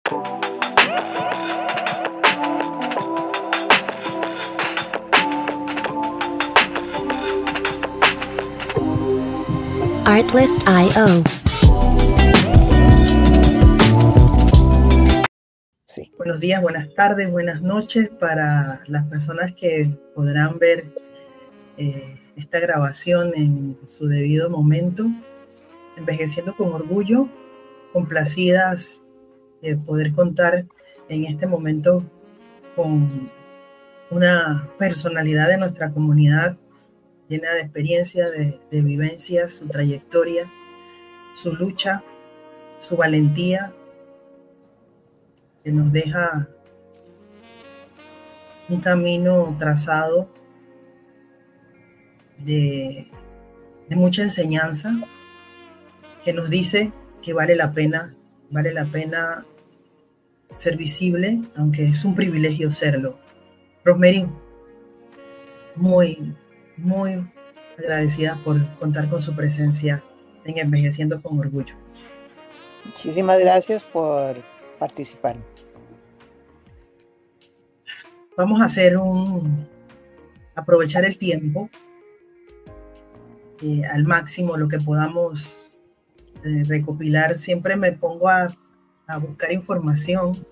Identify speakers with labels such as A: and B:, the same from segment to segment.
A: Artlist.io.
B: Sí. Buenos días, buenas tardes, buenas noches para las personas que podrán ver esta grabación en su debido momento. Envejeciendo con orgullo, complacidas de poder contar en este momento con una personalidad de nuestra comunidad llena de experiencia, de vivencias, su trayectoria, su lucha, su valentía, que nos deja un camino trazado de mucha enseñanza, que nos dice que vale la pena ser visible, aunque es un privilegio serlo. Rosemary, muy agradecida por contar con su presencia en Envejeciendo con Orgullo.
C: Muchísimas gracias por participar.
B: Vamos a hacer aprovechar el tiempo al máximo, lo que podamos recopilar. Siempre me pongo a buscar información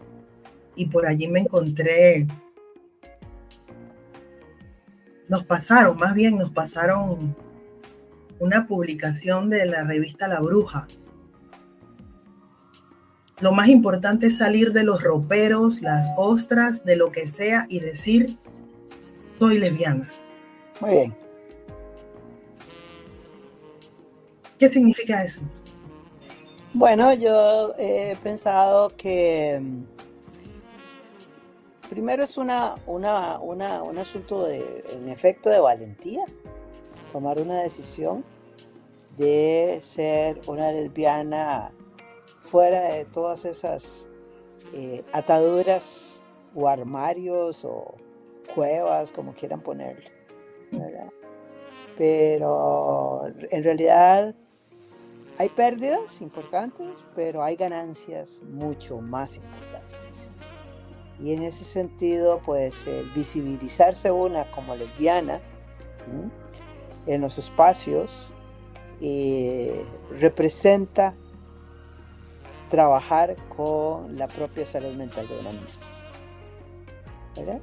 B: y por allí me encontré, nos pasaron una publicación de la revista La Bruja. Lo más importante es salir de los roperos, las ostras, de lo que sea y decir, soy lesbiana.
C: Muy bien.
B: ¿Qué significa eso?
C: Bueno, yo he pensado que primero es un asunto en efecto de valentía, tomar una decisión de ser una lesbiana fuera de todas esas ataduras o armarios o cuevas, como quieran ponerlo, ¿verdad? Pero en realidad hay pérdidas importantes, pero hay ganancias mucho más importantes. Y en ese sentido, pues, visibilizarse una como lesbiana en los espacios representa trabajar con la propia salud mental de una misma, ¿verdad?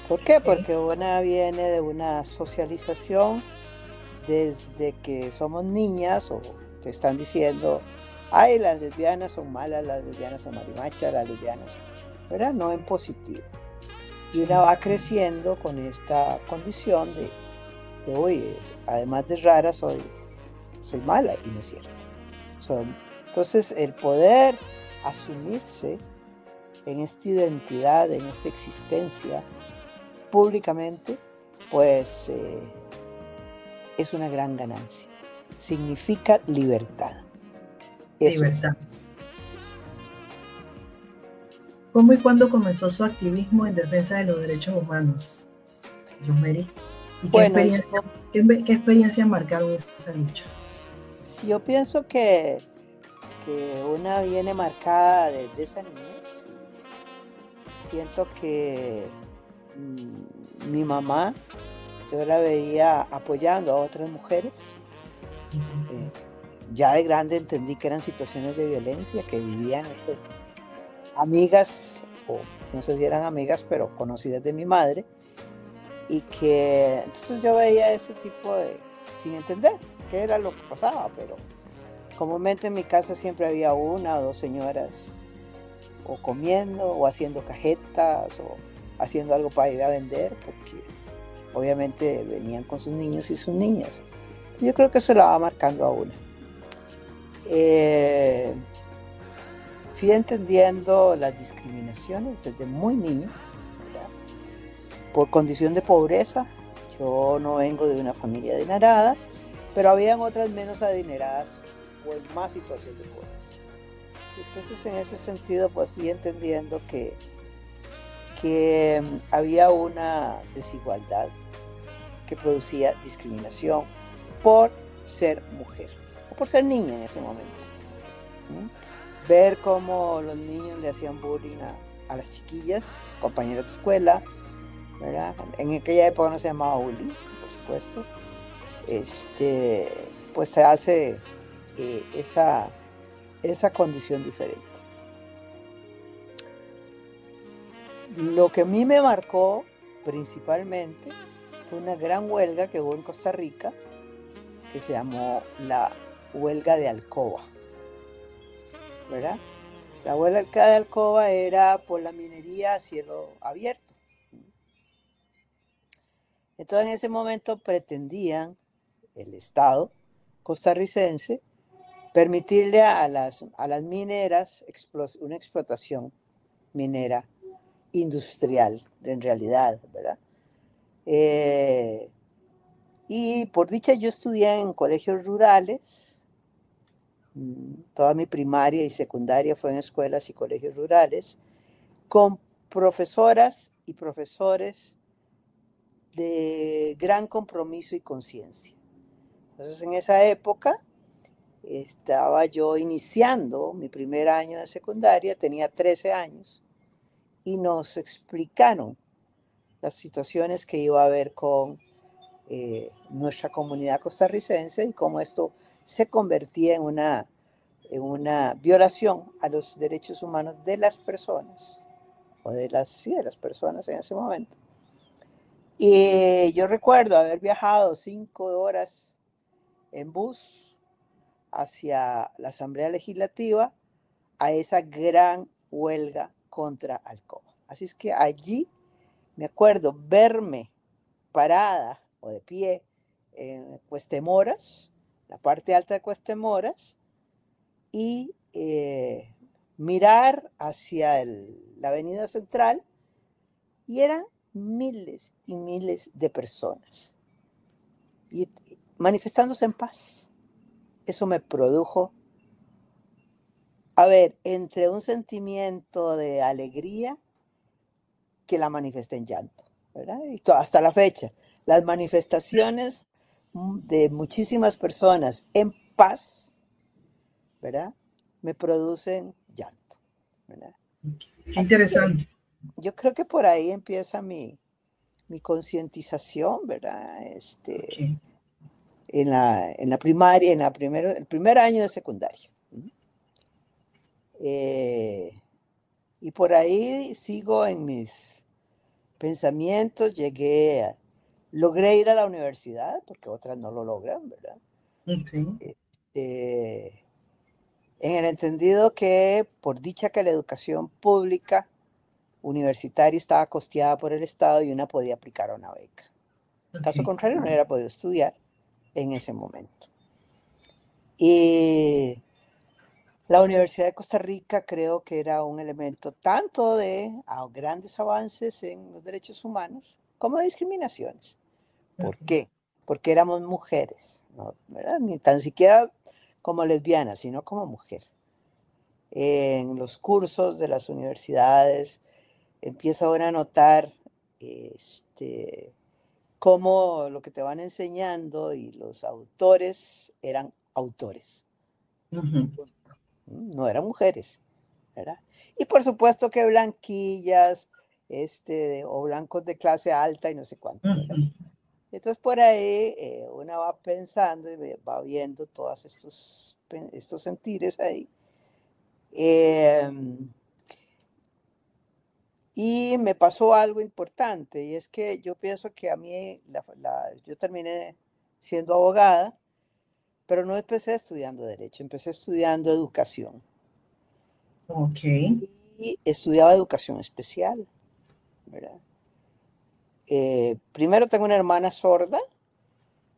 C: ¿Por qué? Porque una viene de una socialización desde que somos niñas, o te están diciendo, ay, las lesbianas son malas, las lesbianas son marimachas, las lesbianas, ¿verdad? No en positivo. Y una va creciendo con esta condición de oye, además de rara, soy mala, y no es cierto. Entonces, el poder asumirse en esta identidad, en esta existencia, públicamente, pues es una gran ganancia. Significa libertad.
B: Libertad. ¿Cómo y cuándo comenzó su activismo en defensa de los derechos humanos, Rosemary? ¿Y qué experiencias marcaron esa lucha?
C: Yo pienso que una viene marcada desde esa niñez. Siento que mi mamá, yo la veía apoyando a otras mujeres. Ya de grande entendí que eran situaciones de violencia que vivían esas amigas, o no sé si eran amigas, pero conocidas de mi madre, y que entonces yo veía ese tipo sin entender qué era lo que pasaba, pero comúnmente en mi casa siempre había una o dos señoras o comiendo o haciendo cajetas o haciendo algo para ir a vender, porque obviamente venían con sus niños y sus niñas. Yo creo que eso la va marcando a una. Fui entendiendo las discriminaciones desde muy niño, ¿verdad? Por condición de pobreza. Yo no vengo de una familia adinerada, pero habían otras menos adineradas o en más situación de pobreza. Entonces, en ese sentido, pues fui entendiendo que había una desigualdad que producía discriminación por ser mujer o por ser niña en ese momento. ver cómo los niños le hacían bullying a las chiquillas, compañeras de escuela, ¿verdad? En aquella época no se llamaba bullying, por supuesto. Pues se hace esa condición diferente. Lo que a mí me marcó principalmente fue una gran huelga que hubo en Costa Rica, que se llamó la huelga de Alcoba, ¿verdad? La huelga de Alcoba era por la minería a cielo abierto. Entonces en ese momento pretendían el Estado costarricense permitirle a las mineras una explotación minera industrial, en realidad, ¿verdad? Y por dicha yo estudié en colegios rurales, toda mi primaria y secundaria fue en escuelas y colegios rurales, con profesoras y profesores de gran compromiso y conciencia. Entonces en esa época estaba yo iniciando mi primer año de secundaria, tenía 13 años, y nos explicaron las situaciones que iba a haber con nuestra comunidad costarricense y cómo esto se convertía en una violación a los derechos humanos de las personas, o de las personas en ese momento. Y yo recuerdo haber viajado 5 horas en bus hacia la Asamblea Legislativa a esa gran huelga contra Alcoba. Así es que allí me acuerdo verme parada o de pie en Cuestemoras, la parte alta de Cuestemoras, y mirar hacia la avenida central, y eran miles y miles de personas y manifestándose en paz. Eso me produjo, a ver, entre un sentimiento de alegría que la manifesté en llanto, ¿verdad? Y hasta la fecha, las manifestaciones de muchísimas personas en paz, ¿verdad? Me producen llanto, ¿verdad?
B: Qué interesante.
C: Yo creo que por ahí empieza mi concientización, ¿verdad?
B: Okay.
C: En la primaria, el primer año de secundaria. Y por ahí sigo en mis pensamientos, logré ir a la universidad, porque otras no lo logran, ¿verdad?
B: Okay.
C: En el entendido que, por dicha que la educación pública universitaria estaba costeada por el Estado y una podía aplicar a una beca. Caso contrario, no hubiera podido estudiar en ese momento. Y la Universidad de Costa Rica creo que era un elemento tanto de grandes avances en los derechos humanos como de discriminaciones. ¿Por qué? Porque éramos mujeres, ¿no? ¿Verdad? Ni tan siquiera como lesbianas, sino como mujer. En los cursos de las universidades empieza ahora a notar cómo lo que te van enseñando y los autores eran autores. No eran mujeres, ¿verdad? Y por supuesto que blanquillas, o blancos de clase alta y no sé cuánto, ¿verdad? Entonces por ahí una va pensando y va viendo todos estos sentires ahí. Y me pasó algo importante, y es que yo pienso que a mí, yo terminé siendo abogada, pero no empecé estudiando Derecho, empecé estudiando Educación.
B: Ok.
C: Y estudiaba Educación Especial, ¿verdad? Primero tengo una hermana sorda,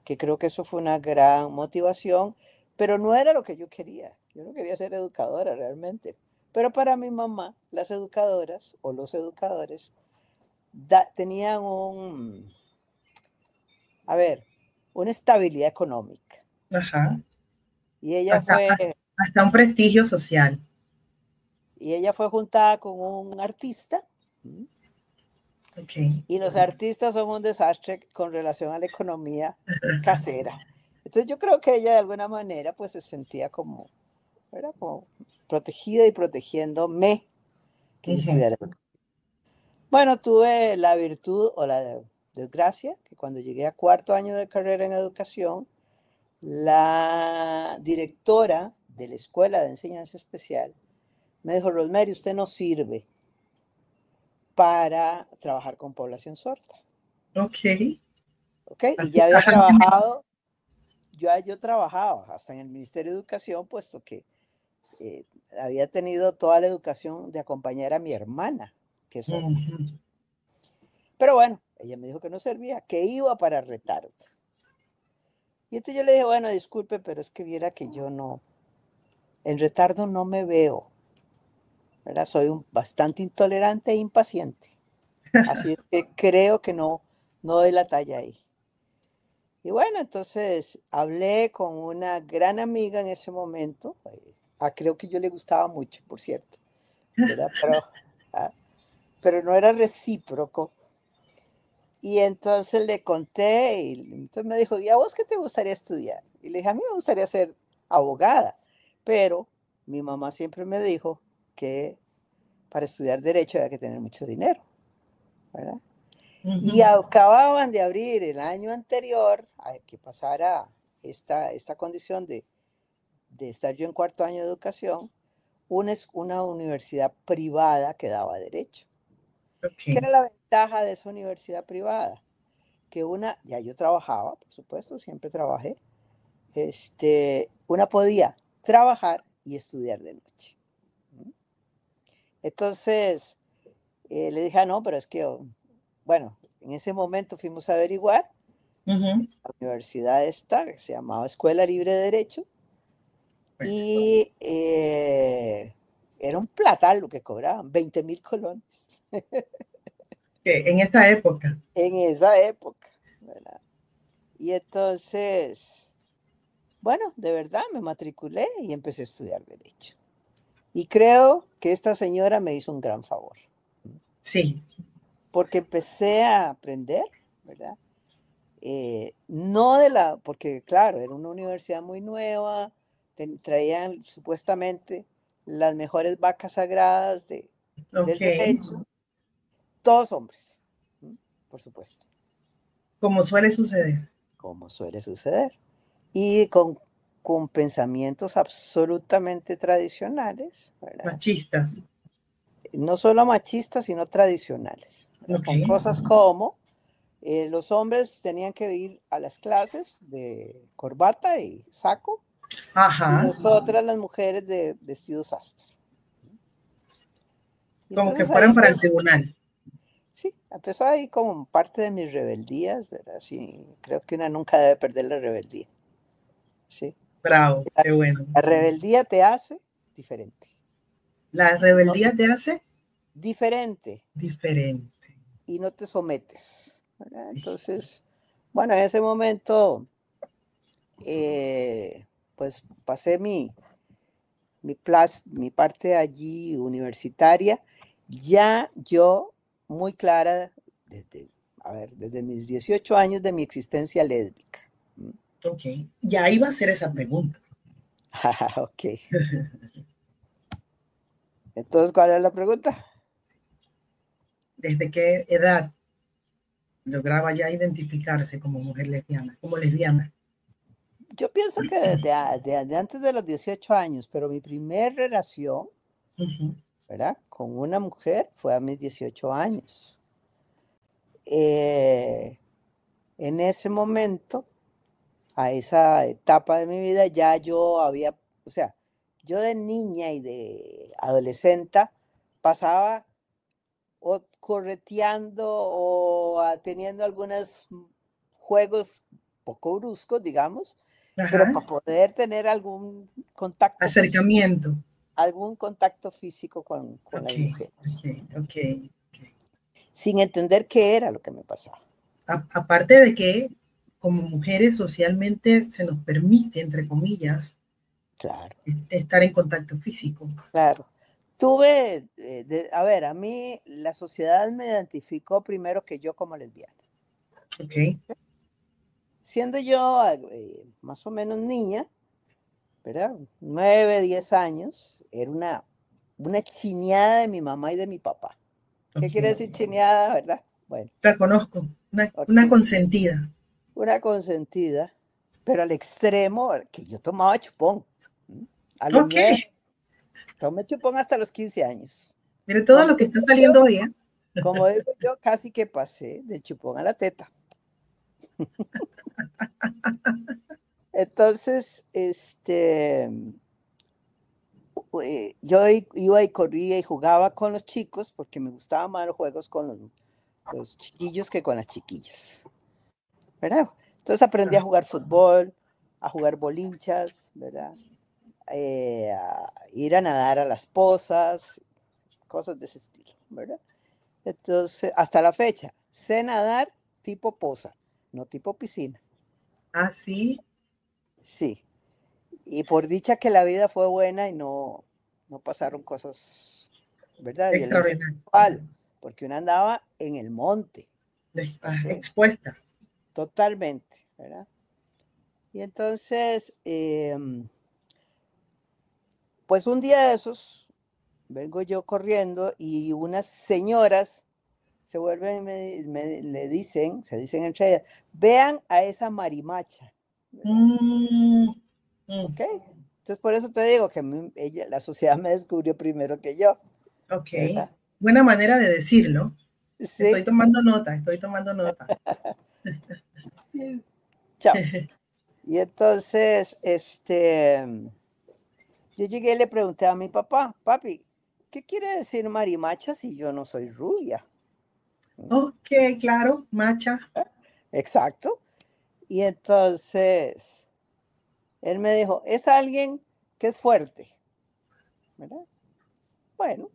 C: que creo que eso fue una gran motivación, pero no era lo que yo quería. Yo no quería ser educadora realmente. Pero para mi mamá, las educadoras o los educadores tenían una estabilidad económica.
B: Ajá.
C: Y ella
B: hasta un prestigio social.
C: Y ella fue juntada con un artista.
B: Okay.
C: Y los artistas son un desastre con relación a la economía casera. Entonces yo creo que ella de alguna manera pues se sentía como era como protegida y protegiéndome que yo estudiara. Bueno, tuve la virtud o la desgracia que cuando llegué a cuarto año de carrera en educación, la directora de la escuela de enseñanza especial me dijo, Rosemary, usted no sirve para trabajar con población sorda.
B: Ok.
C: ¿Ok? Y ya había trabajado, yo trabajaba hasta en el Ministerio de Educación, puesto que había tenido toda la educación de acompañar a mi hermana, que es sorda. Pero bueno, ella me dijo que no servía, que iba para retardo. Y entonces yo le dije, bueno, disculpe, pero es que viera que yo no, en retardo no me veo, ¿verdad? Soy bastante intolerante e impaciente. Así es que creo que no doy la talla ahí. Y bueno, entonces hablé con una gran amiga en ese momento. Creo que yo le gustaba mucho, por cierto, ¿verdad? Pero no era recíproco. Y entonces le conté y entonces me dijo, ¿y a vos qué te gustaría estudiar? Y le dije, a mí me gustaría ser abogada, pero mi mamá siempre me dijo que para estudiar derecho había que tener mucho dinero, ¿verdad? Y acababan de abrir el año anterior a que pasara esta condición de estar yo en cuarto año de educación, una universidad privada que daba derecho. ¿Qué era la ventaja de esa universidad privada? Que ya yo trabajaba, por supuesto, siempre trabajé, una podía trabajar y estudiar de noche. Entonces, le dije, no, pero es que, bueno, en ese momento fuimos a averiguar, la universidad esta, que se llamaba Escuela Libre de Derecho, y era un platal lo que cobraban, 20,000 colones.
B: En esta época.
C: En esa época, ¿verdad? Y entonces, bueno, de verdad me matriculé y empecé a estudiar Derecho. Y creo que esta señora me hizo un gran favor.
B: Sí.
C: Porque empecé a aprender, ¿verdad? No porque claro, era una universidad muy nueva, traían supuestamente las mejores vacas sagradas del derecho, todos hombres, por supuesto.
B: Como suele suceder.
C: Como suele suceder. Y con pensamientos absolutamente tradicionales, ¿verdad?
B: Machistas.
C: No solo machistas, sino tradicionales. Con cosas como los hombres tenían que ir a las clases de corbata y saco, y nosotras las mujeres de vestido sastre.
B: Como que fueran para el tribunal.
C: Sí, empezó ahí como parte de mis rebeldías, ¿verdad? Sí, creo que una nunca debe perder la rebeldía. Sí.
B: Bravo, qué bueno.
C: La rebeldía te hace diferente.
B: ¿La rebeldía te hace?
C: Diferente.
B: Diferente.
C: Y no te sometes, ¿verdad? Entonces, bueno, en ese momento, pues pasé mi parte allí universitaria, ya yo muy clara desde mis 18 años de mi existencia lésbica.
B: Ok, ya iba a hacer esa pregunta.
C: Ok. Entonces, ¿cuál es la pregunta?
B: ¿Desde qué edad lograba ya identificarse como mujer lesbiana, como lesbiana?
C: Yo pienso que desde antes de los 18 años, pero mi primer relación, ¿verdad?, con una mujer fue a mis 18 años. En ese momento, a esa etapa de mi vida, ya yo había, o sea, yo de niña y de adolescente pasaba o correteando o teniendo algunos juegos poco bruscos, digamos, pero para poder tener algún contacto
B: acercamiento.
C: Físico, algún contacto físico con las mujeres.
B: Okay.
C: Sin entender qué era lo que me pasaba.
B: Aparte de que como mujeres socialmente se nos permite, entre comillas,
C: claro,
B: estar en contacto físico.
C: Claro. A mí la sociedad me identificó primero que yo como lesbiana.
B: Ok.
C: Siendo yo más o menos niña, ¿verdad? 9, 10 años. Era una chineada de mi mamá y de mi papá. ¿Qué quiere
B: Ok.
C: decir chineada, verdad? Bueno,
B: La conozco. Una
C: ok.
B: consentida.
C: Una consentida, pero al extremo que yo tomaba chupón. ¿M? A los
B: Ok.
C: 9, tomé chupón hasta los 15 años.
B: Mire todo
C: Como
B: lo que está
C: digo yo,
B: saliendo hoy, ¿eh?
C: como digo yo, casi que pasé del chupón a la teta. Entonces, yo iba y corría y jugaba con los chicos porque me gustaban más los juegos con los chiquillos que con las chiquillas, ¿verdad? Entonces aprendí a
B: Ah,
C: jugar fútbol, a jugar bolinchas, ¿verdad? A ir a nadar a las pozas, cosas de ese estilo, ¿verdad? Entonces, hasta la fecha, sé nadar tipo poza, no tipo piscina.
B: ah, sí.
C: Sí, y por dicha que la vida fue buena y no pasaron cosas, ¿verdad? De violencia
B: Extraordinario.
C: sexual, porque uno andaba en el monte, ¿ok?
B: Expuesta.
C: Totalmente, ¿verdad? Y entonces, pues un día de esos, vengo yo corriendo y unas señoras se vuelven y le dicen, se dicen entre ellas, vean a esa marimacha, ¿verdad?
B: Mm, mm,
C: ¿Ok? Entonces por eso te digo que la sociedad me descubrió primero que yo,
B: ok.
C: ¿verdad?
B: Buena manera de decirlo. Estoy
C: Sí,
B: tomando nota, estoy tomando nota.
C: sí. Chao. Y entonces, yo llegué y le pregunté a mi papá, papi, ¿qué quiere decir marimacha si yo no soy rubia?
B: Ok, claro, macha.
C: Exacto. Y entonces, él me dijo, es alguien que es fuerte, ¿verdad? Bueno,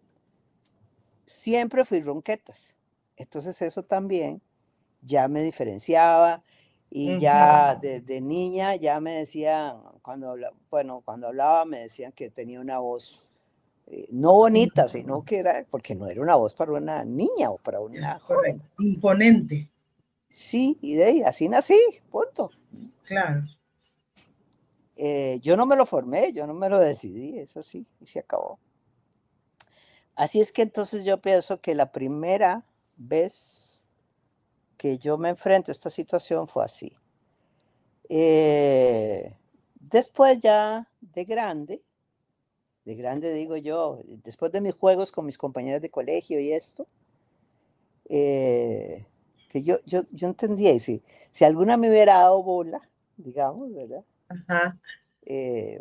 C: siempre fui ronquetas. Entonces eso también ya me diferenciaba y
B: Ujú.
C: ya desde niña ya me decían, cuando hablaba me decían que tenía una voz no bonita, sino que era, porque no era una voz para una niña o para una joven.
B: Correcto. Imponente,
C: Sí, y de ahí, así nací, punto.
B: claro.
C: Yo no me lo formé, yo no me lo decidí, es así, y se acabó. Así es que entonces yo pienso que la primera vez que yo me enfrento a esta situación fue así. Después ya de grande digo yo, después de mis juegos con mis compañeras de colegio y esto, que yo entendía, y si alguna me hubiera dado bola, digamos, ¿verdad?
B: Ajá.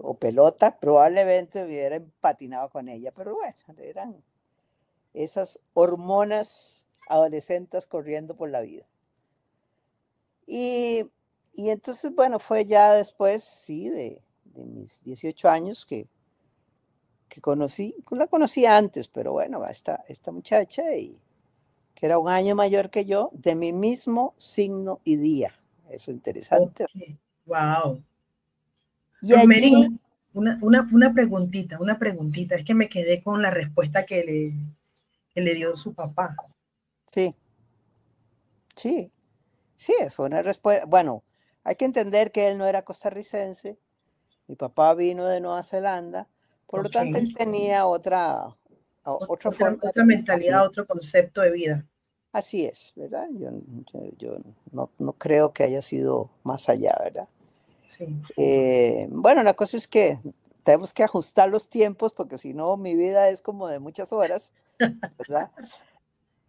C: O pelota, probablemente hubiera patinado con ella, pero bueno, eran esas hormonas adolescentes corriendo por la vida. Y, y entonces, bueno, fue ya después, sí, de mis 18 años que la conocí antes, pero bueno, esta muchacha, que era un año mayor que yo, de mi mismo signo y día. Eso es
B: Ok.
C: interesante.
B: Wow.
C: Y
B: Rosemary,
C: allí,
B: una preguntita. Es que me quedé con la respuesta que le dio su papá.
C: sí, sí, sí, es una respuesta. Bueno, hay que entender que él no era costarricense, mi papá vino de Nueva Zelanda, por lo
B: Ok.
C: tanto él tenía otra
B: Otra,
C: forma de
B: otra mentalidad,
C: pensamiento.
B: otro concepto de vida.
C: Así es, ¿verdad? Yo no creo que haya sido más allá, ¿verdad?
B: Sí.
C: Bueno, la cosa es que tenemos que ajustar los tiempos porque si no mi vida es como de muchas horas, ¿verdad?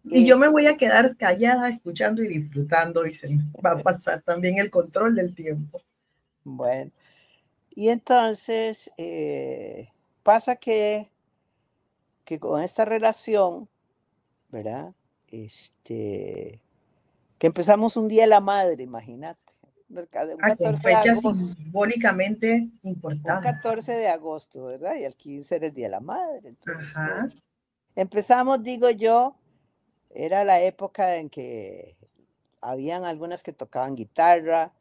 B: Y yo me
C: Este,
B: voy a quedar callada, escuchando y disfrutando, y se me va a pasar también el control del tiempo.
C: bueno, y entonces pasa que con esta relación, ¿verdad? Que empezamos un día de la madre, imagínate, un
B: Ah, con
C: 14 de
B: fecha
C: agosto,
B: simbólicamente
C: un
B: importante.
C: 14 de agosto, ¿verdad? Y el 15 era el día de la madre. Entonces,
B: Ajá,
C: pues, empezamos, digo yo, era la época en que habían algunas que tocaban guitarra,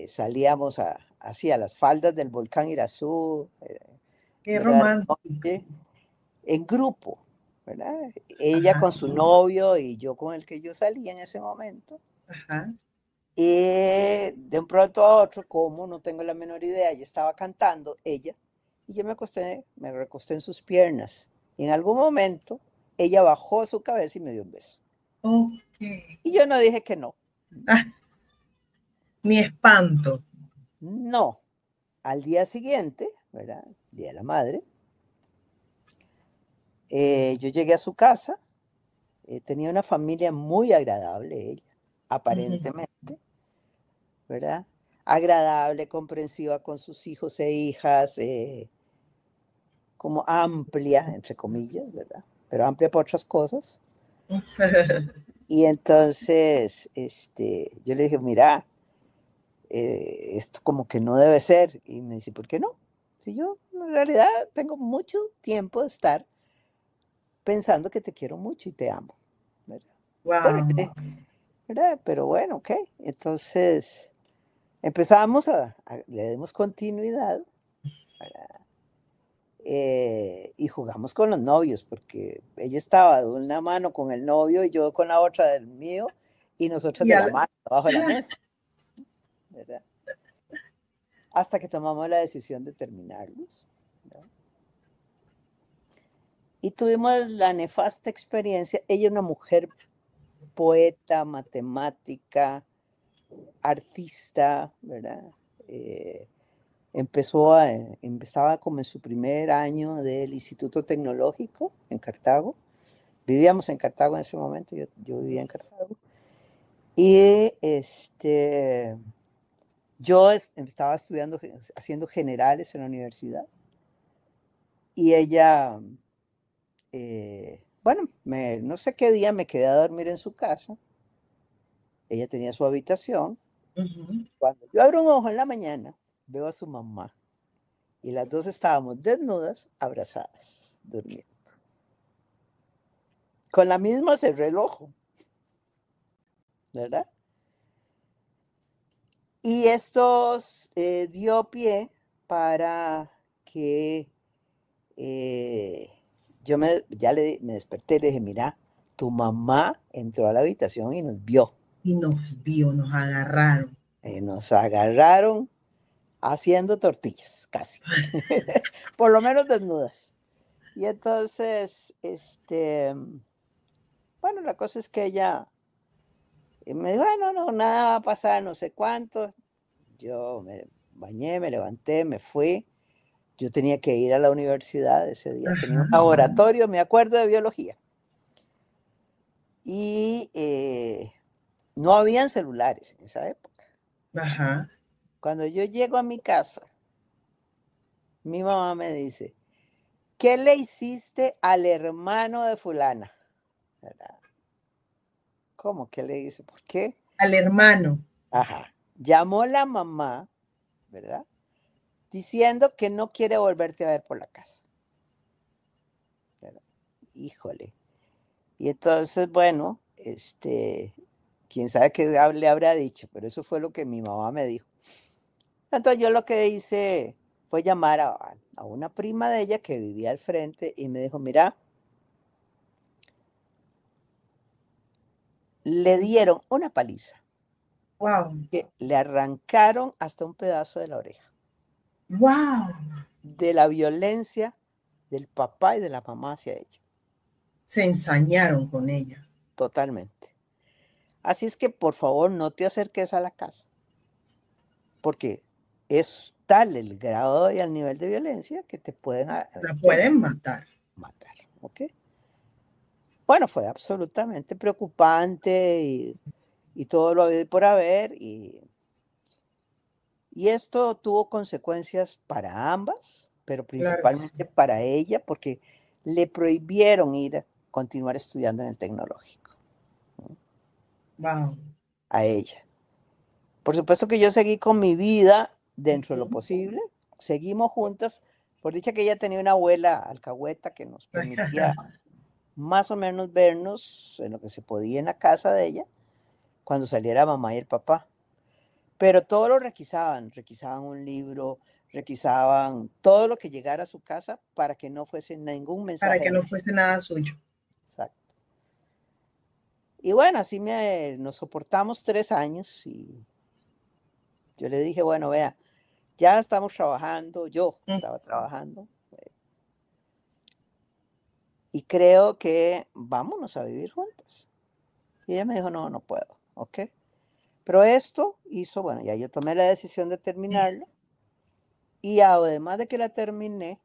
C: salíamos así a las faldas del volcán Irazú,
B: qué
C: ¿verdad?
B: romántico.
C: En grupo, ¿verdad? Ella
B: Ajá,
C: con su novio y yo con el que yo salía en ese momento.
B: ajá.
C: Y de un pronto a otro, como no tengo la menor idea, ella estaba cantando, ella, y yo me recosté en sus piernas. Y en algún momento, ella bajó su cabeza y me dio un beso.
B: Ok.
C: Y yo no dije que no.
B: Ah, ni espanto.
C: No. Al día siguiente, ¿verdad? Día de la Madre, yo llegué a su casa, tenía una familia muy agradable ella, aparentemente, ¿verdad? Agradable, comprensiva con sus hijos e hijas, como amplia, entre comillas, ¿verdad? Pero amplia por otras cosas. Y entonces, yo le dije, mira, esto como que no debe ser. Y me dice, ¿por qué no? Si yo en realidad tengo mucho tiempo de estar pensando que te quiero mucho y te amo, ¿verdad? Bueno,
B: Wow.
C: ¿verdad? Pero bueno, ok. Entonces empezamos le dimos continuidad, ¿verdad? Y jugamos con los novios, porque ella estaba de una mano con el novio y yo con la otra del mío, y nosotros
B: Y
C: de la mano, abajo de la mesa, ¿verdad? Hasta que tomamos la decisión de terminarlos, ¿verdad? Y tuvimos la nefasta experiencia, ella una mujer poeta, matemática, artista, ¿verdad? Empezaba como en su primer año del Instituto Tecnológico en Cartago. Vivíamos en Cartago en ese momento, yo vivía en Cartago. Y yo estaba estudiando, haciendo generales en la universidad. Y ella, bueno, no sé qué día me quedé a dormir en su casa. Ella tenía su habitación. Cuando yo abro un ojo en la mañana, veo a su mamá. Y las dos estábamos desnudas, abrazadas, durmiendo. Con la misma cerré el ojo, ¿verdad? Y esto dio pie para que me desperté y le dije, mira, tu mamá entró a la habitación y nos vio.
B: Y nos vio, nos agarraron.
C: Nos agarraron haciendo tortillas, casi. Por lo menos desnudas. Y entonces, bueno, la cosa es que ella me dijo, bueno, no, nada va a pasar, no sé cuánto. Yo me bañé, me levanté, me fui. Yo tenía que ir a la universidad ese día, tenía un
B: Ajá.
C: laboratorio, me acuerdo, de biología. Y no habían celulares en esa época.
B: Ajá.
C: Cuando yo llego a mi casa, mi mamá me dice, ¿qué le hiciste al hermano de fulana? ¿Verdad? ¿Cómo que le hice? ¿Por qué?
B: Al hermano.
C: Ajá. Llamó la mamá, ¿verdad? Diciendo que no quiere volverte a ver por la casa. ¿Verdad? Híjole. Y entonces, bueno, quién sabe qué le habrá dicho, pero eso fue lo que mi mamá me dijo. Entonces yo lo que hice fue llamar a una prima de ella que vivía al frente y me dijo, mira, le dieron una paliza,
B: Wow.
C: que le arrancaron hasta un pedazo de la oreja,
B: Wow.
C: de la violencia del papá y de la mamá hacia ella,
B: Se ensañaron con ella.
C: totalmente. Así es que por favor no te acerques a la casa, porque es tal el grado y el nivel de violencia que te pueden
B: La pueden matar.
C: matar, ¿ok? Bueno, fue absolutamente preocupante y todo lo habido por haber, y esto tuvo consecuencias para ambas, pero
B: Claro que sí.
C: principalmente para ella, porque le prohibieron continuar estudiando en el tecnológico, ¿no?
B: Wow.
C: A ella. Por supuesto que yo seguí con mi vida dentro de lo posible, seguimos juntas, por dicha que ella tenía una abuela alcahueta que nos permitía más o menos vernos en lo que se podía en la casa de ella, cuando saliera mamá y el papá. Pero todo lo requisaban un libro, requisaban todo lo que llegara a su casa para que no fuese ningún
B: Para
C: mensaje
B: que
C: de
B: no
C: nada.
B: fuese nada suyo.
C: Exacto. Y bueno, así nos soportamos 3 años y yo le dije, bueno, vea, ya estamos trabajando, yo estaba trabajando y creo que vámonos a vivir juntas. Y ella me dijo, no, no puedo, ¿ok? Pero esto hizo, bueno, ya yo tomé la decisión de terminarlo y además de que la terminé,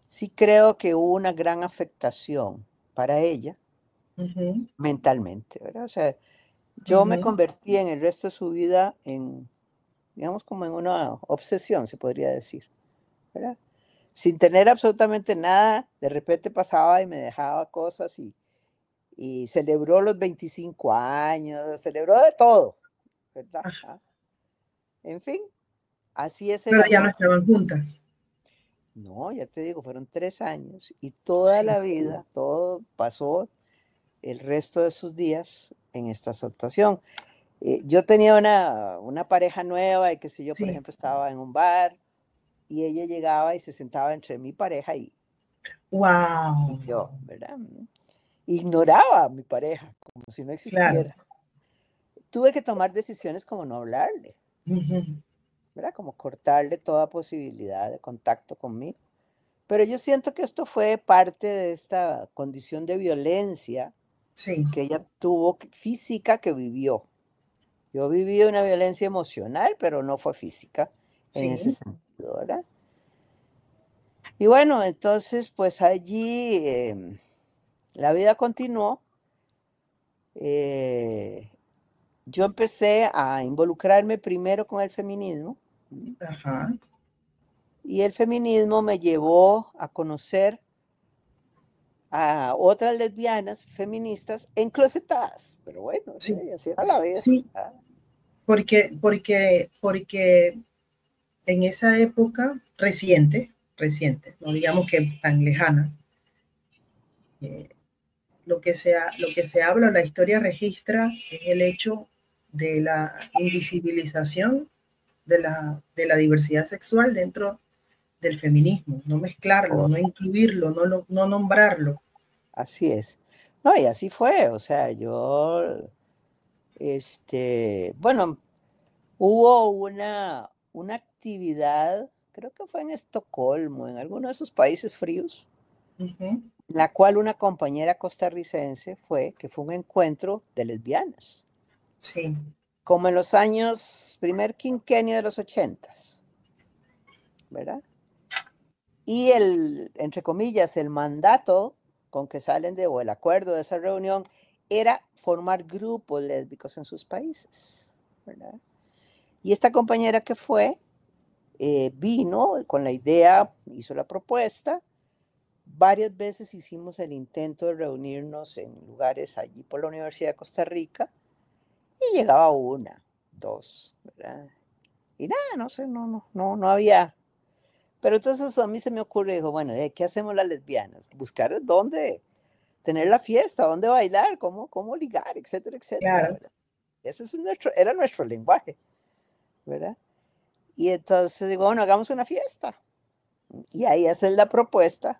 C: sí creo que hubo una gran afectación para ella mentalmente, ¿verdad? O sea, yo me convertí en el resto de su vida en, digamos, como en una obsesión, se podría decir, ¿verdad? Sin tener absolutamente nada, de repente pasaba y me dejaba cosas y celebró los 25 años, celebró de todo, ¿verdad?
B: Ajá.
C: En fin, así es el
B: Pero ya no
C: amor.
B: estaban juntas.
C: No, ya te digo, fueron 3 años y toda
B: Sí.
C: la vida, todo pasó el resto de sus días en esta situación. Yo tenía una pareja nueva y qué sé yo, por
B: Sí.
C: ejemplo, estaba en un bar y ella llegaba y se sentaba entre mi pareja y
B: Wow.
C: yo, ¿verdad? Ignoraba a mi pareja como si no
B: Claro.
C: existiera. Tuve que tomar decisiones como no hablarle,
B: Ujú.
C: ¿verdad? Como cortarle toda posibilidad de contacto conmigo. Pero yo siento que esto fue parte de esta condición de violencia
B: Sí.
C: que ella tuvo, física, que vivió. Yo viví una violencia emocional, pero no fue física en ese
B: Sí.
C: sentido, ¿verdad? Y bueno, entonces, pues allí la vida continuó. eh, yo empecé a involucrarme primero con el feminismo
B: Ajá.
C: y el feminismo me llevó a conocer a otras lesbianas feministas enclosetadas, pero bueno,
B: Sí.
C: así era la vida.
B: Sí. Porque en esa época reciente, no digamos que tan lejana, eh, lo que se habla, la historia registra es el hecho de la invisibilización de la diversidad sexual dentro del feminismo, no mezclarlo, no incluirlo, no nombrarlo.
C: Así es. No, y así fue, o sea, bueno, hubo una actividad, creo que fue en Estocolmo, en alguno de esos países fríos,
B: Ujú.
C: la cual una compañera costarricense que fue un encuentro de lesbianas,
B: Sí,
C: como en los años, primer quinquenio de los 80, ¿verdad? Y entre comillas, el mandato con que salen o el acuerdo de esa reunión era formar grupos lésbicos en sus países, ¿verdad? Y esta compañera que fue, vino con la idea, hizo la propuesta. Varias veces hicimos el intento de reunirnos en lugares allí por la Universidad de Costa Rica y llegaba una, dos, ¿verdad? Y nada, no sé, no había. Pero entonces a mí se me ocurre, dijo, bueno, ¿qué hacemos las lesbianas? Buscar dónde tener la fiesta, dónde bailar, cómo ligar, etcétera, etcétera,
B: claro.
C: ¿verdad? Ese era nuestro lenguaje, ¿verdad? Y entonces digo, bueno, hagamos una fiesta. Y ahí hacer la propuesta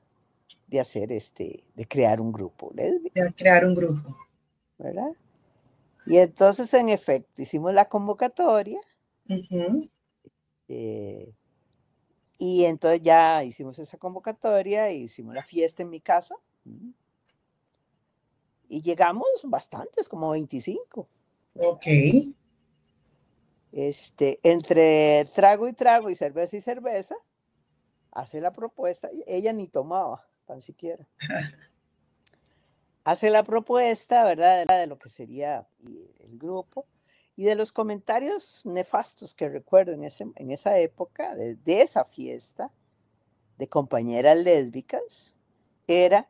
C: de de crear un grupo lésbico,
B: De crear un grupo.
C: ¿verdad? Y entonces, en efecto, hicimos la convocatoria
B: Ujú.
C: eh, y entonces ya hicimos esa convocatoria y hicimos la fiesta en mi casa. Y llegamos bastantes, como 25.
B: Ok.
C: Entre trago y cerveza, hace la propuesta. Ella ni tomaba, tan siquiera. Hace la propuesta, ¿verdad? De lo que sería el grupo y de los comentarios nefastos que recuerdo en esa época, de esa fiesta de compañeras lésbicas, era,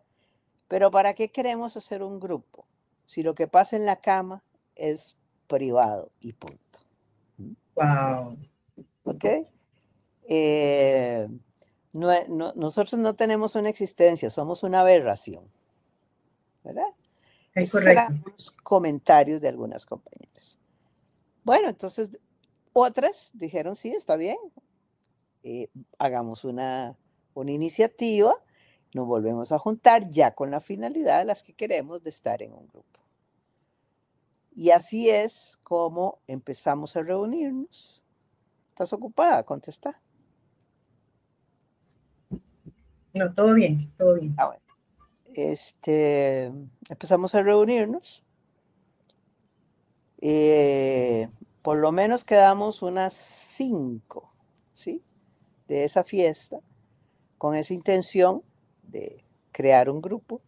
C: pero ¿para qué queremos hacer un grupo? Si lo que pasa en la cama es privado y punto.
B: Wow.
C: ¿Ok? Eh, nosotros no tenemos una existencia, somos una aberración, ¿verdad?
B: Es
C: Esos eran
B: correcto.
C: los comentarios de algunas compañeras. Bueno, entonces otras dijeron, sí, está bien, hagamos una iniciativa nos volvemos a juntar ya con la finalidad de las que queremos de estar en un grupo. Y así es como empezamos a reunirnos. ¿Estás ocupada? Contesta.
B: No, todo bien, todo bien.
C: Bueno. Empezamos a reunirnos. Por lo menos quedamos unas 5, ¿sí? De esa fiesta, con esa intención de crear un grupo.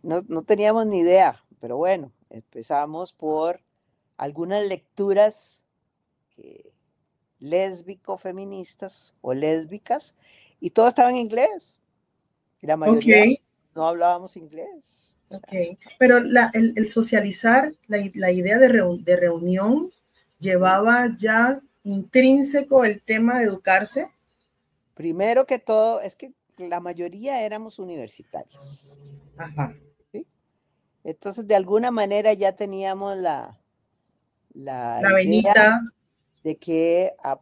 C: No teníamos ni idea, pero bueno, empezamos por algunas lecturas lésbico-feministas o lésbicas, y todo estaba en inglés. Y la mayoría no hablábamos inglés.
B: Ok, pero el socializar, la idea de reunión llevaba ya intrínseco el tema de educarse.
C: Primero que todo, es que la mayoría éramos universitarios.
B: Ajá.
C: ¿Sí? Entonces, de alguna manera ya teníamos la idea
B: venita
C: de que a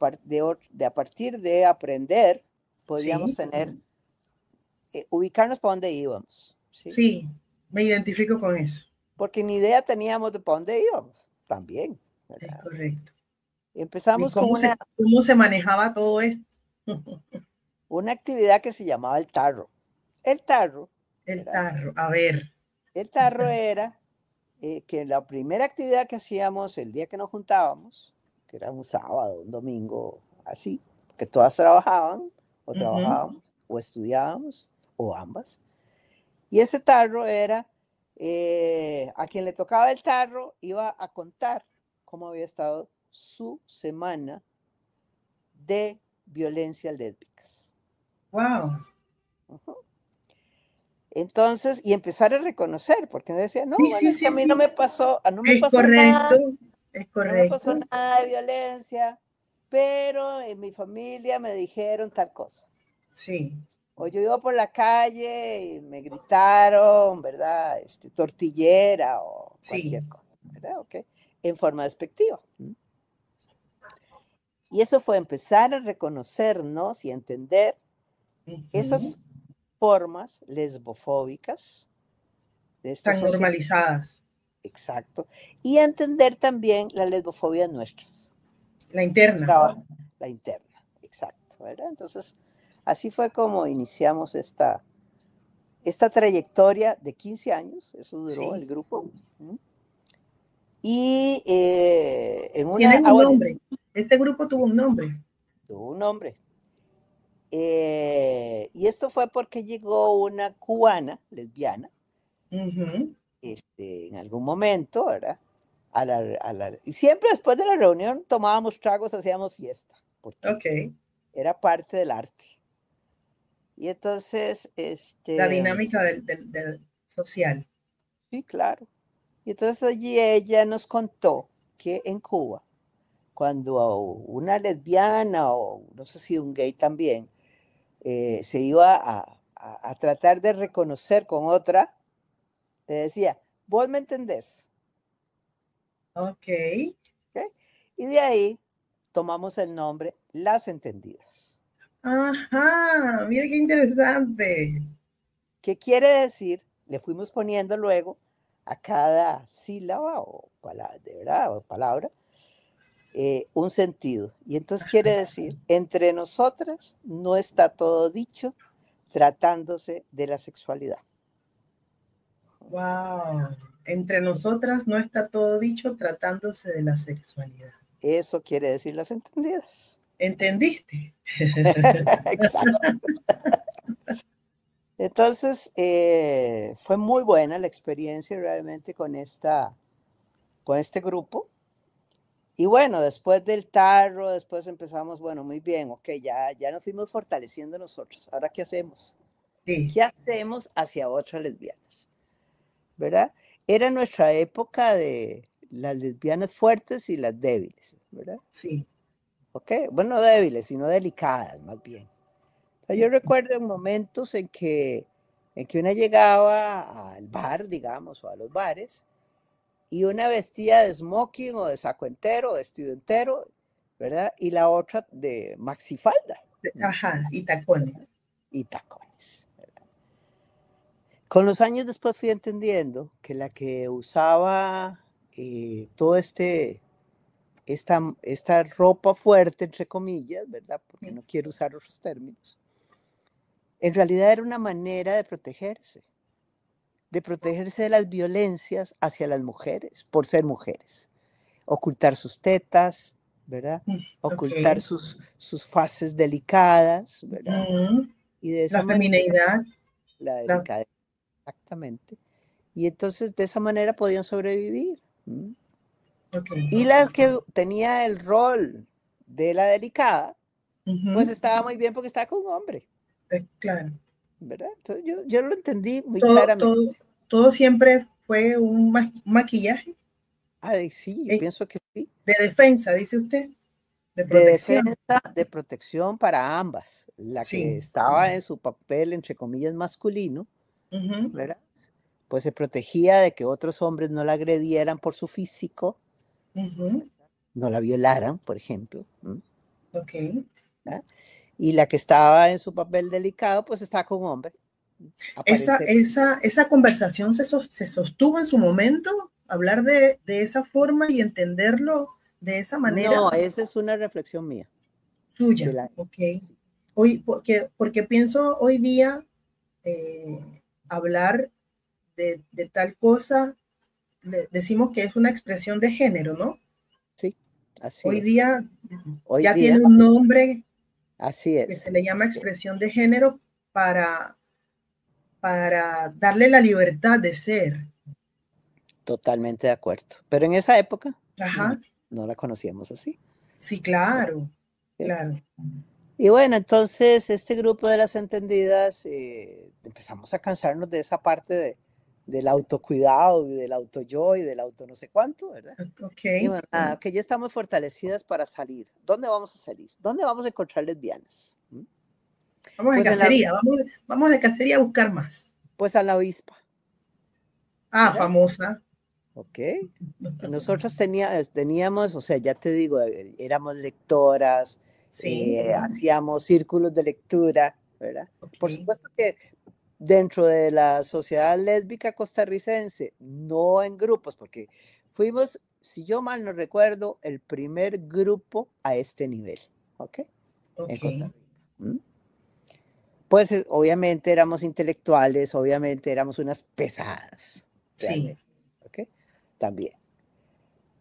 C: partir de aprender podíamos
B: sí.
C: tener, ubicarnos para dónde íbamos. ¿Sí?
B: Sí, me identifico con eso.
C: Porque ni idea teníamos de para dónde íbamos, también. ¿Verdad?
B: Es correcto.
C: Empezamos
B: con ¿Cómo se manejaba todo esto?
C: Una actividad que se llamaba el tarro. El tarro.
B: El tarro, a ver.
C: El tarro era que la primera actividad que hacíamos el día que nos juntábamos, que era un sábado, un domingo, así, que todas trabajaban, o trabajábamos, o estudiábamos, o ambas. Y ese tarro era, a quien le tocaba el tarro, iba a contar cómo había estado su semana de violencias lésbicas.
B: Wow.
C: Entonces, y empezar a reconocer, porque decía, no,
B: sí,
C: bueno,
B: sí,
C: es que a mí
B: sí.
C: no me pasó,
B: Es correcto, es correcto.
C: No me pasó nada de violencia, pero en mi familia me dijeron tal cosa.
B: Sí.
C: O yo iba por la calle y me gritaron, ¿verdad? Tortillera o cualquier cosa, ¿verdad? Okay. En forma despectiva. Y eso fue empezar a reconocernos y entender esas formas lesbofóbicas.
B: Tan normalizadas.
C: Exacto. Y entender también las lesbofobias nuestras.
B: La interna.
C: La interna, exacto. ¿Verdad? Entonces, así fue como iniciamos esta trayectoria de 15 años. Eso duró el grupo. Y
B: ¿Tienen un nombre? Este grupo tuvo un nombre.
C: Tuvo un nombre. Y esto fue porque llegó una cubana lesbiana en algún momento, ¿verdad? Y siempre después de la reunión tomábamos tragos, hacíamos fiesta, porque era parte del arte. Y entonces,
B: la dinámica del social.
C: Sí, claro. Y entonces allí ella nos contó que en Cuba, cuando una lesbiana o no sé si un gay también, se iba a tratar de reconocer con otra, le decía, vos me entendés.
B: Ok.
C: Y de ahí tomamos el nombre Las Entendidas.
B: Ajá, mire qué interesante.
C: ¿Qué quiere decir? Le fuimos poniendo luego a cada sílaba o palabra un sentido. Y entonces quiere decir, entre nosotras no está todo dicho tratándose de la sexualidad.
B: Wow. Entre nosotras no está todo dicho tratándose de la sexualidad.
C: Eso quiere decir Las Entendidas.
B: ¿Entendiste?
C: Exacto. Entonces, fue muy buena la experiencia realmente con este grupo. Y bueno, después del tarro, después empezamos, bueno, muy bien, ok, ya nos fuimos fortaleciendo nosotros. Ahora, ¿qué hacemos?
B: Sí.
C: ¿Qué hacemos hacia otras lesbianas? ¿Verdad? Era nuestra época de las lesbianas fuertes y las débiles, ¿verdad?
B: Sí.
C: Ok, bueno, no débiles, sino delicadas, más bien. O sea, yo recuerdo momentos en que una llegaba al bar, digamos, o a los bares, y una vestía de smoking o de saco entero, vestido entero, ¿verdad? Y la otra de maxifalda.
B: Ajá, y tacones.
C: Y tacones, ¿verdad? Con los años después fui entendiendo que la que usaba todo esta ropa fuerte, entre comillas, ¿verdad? Porque no quiero usar otros términos. En realidad era una manera de protegerse de las violencias hacia las mujeres, por ser mujeres. Ocultar sus tetas, ¿verdad? Ocultar sus fases delicadas, ¿verdad? Y de esa
B: la femineidad.
C: La delicadeza, exactamente. Y entonces de esa manera podían sobrevivir. Y la que tenía el rol de la delicada, pues estaba muy bien porque estaba con un hombre.
B: Claro.
C: ¿Verdad? Entonces yo lo entendí muy claramente.
B: Todo siempre fue un maquillaje.
C: Ay, sí, yo pienso que sí.
B: De defensa, dice usted. De protección.
C: De defensa, de protección para ambas. La que estaba en su papel, entre comillas, masculino, ¿verdad? Pues se protegía de que otros hombres no la agredieran por su físico, no la violaran, por ejemplo. ¿Verdad? Y la que estaba en su papel delicado, pues estaba con un hombre.
B: Esa conversación se sostuvo en su momento, hablar de esa forma y entenderlo de esa manera.
C: No, esa es una reflexión mía.
B: Suya, ok. Hoy, porque pienso hoy día hablar de tal cosa, decimos que es una expresión de género, ¿no?
C: Sí, así
B: hoy
C: es.
B: Día
C: hoy
B: ya
C: día
B: tiene un nombre
C: así es,
B: que se le llama expresión de género para darle la libertad de ser.
C: Totalmente de acuerdo. Pero en esa época no la conocíamos así.
B: Sí, claro, claro.
C: Y bueno, entonces este grupo de las entendidas empezamos a cansarnos de esa parte del autocuidado y del auto yo y del auto no sé cuánto, ¿verdad? Y bueno, nada, que ya estamos fortalecidas para salir. ¿Dónde vamos a salir? ¿Dónde vamos a encontrar lesbianas?
B: Vamos de cacería, vamos de cacería a buscar más.
C: Pues a la avispa.
B: ¿Verdad? Famosa.
C: Ok. Nosotros teníamos, o sea, ya te digo, éramos lectoras, hacíamos círculos de lectura, ¿verdad? Por supuesto que dentro de la sociedad lésbica costarricense, no en grupos, porque fuimos, si yo mal no recuerdo, el primer grupo a este nivel, ¿ok? En Costa Rica. Pues obviamente éramos intelectuales, obviamente éramos unas pesadas. Realmente, ¿ok? También.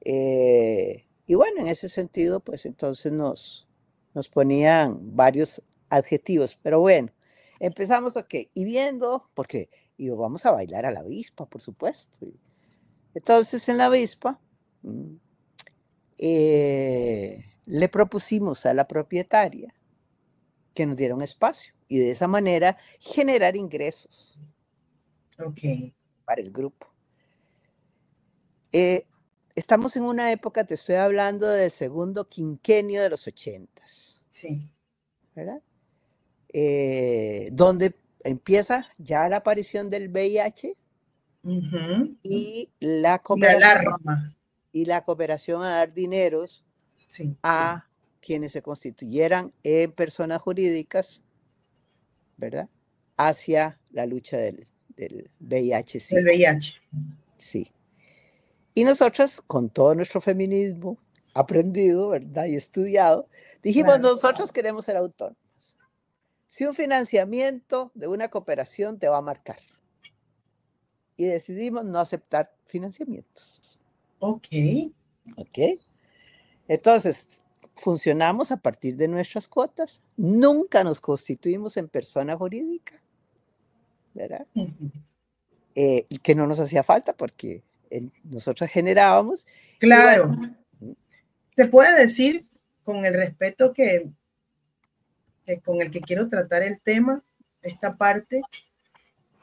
C: Y bueno, en ese sentido, pues entonces nos ponían varios adjetivos, pero bueno, empezamos, ok, y viendo, porque vamos a bailar a la avispa, por supuesto. Entonces en la avispa le propusimos a la propietaria que nos diera un espacio y de esa manera generar ingresos para el grupo. Estamos en una época, te estoy hablando del segundo quinquenio de los 80s.
B: Sí.
C: ¿Verdad? Donde empieza ya la aparición del VIH y la cooperación a dar dineros a quienes se constituyeran en personas jurídicas, ¿verdad? Hacia la lucha del VIH. Sí.
B: Del VIH.
C: Sí. Y nosotros, con todo nuestro feminismo aprendido, ¿verdad? Y estudiado, dijimos, nosotros queremos ser autónomos. Si un financiamiento de una cooperación te va a marcar. Y decidimos no aceptar financiamientos.
B: Ok.
C: Entonces, funcionamos a partir de nuestras cuotas. Nunca nos constituimos en persona jurídica, ¿verdad? Que no nos hacía falta porque nosotros generábamos.
B: Claro. Bueno, se puede decir, con el respeto que con el que quiero tratar el tema, esta parte,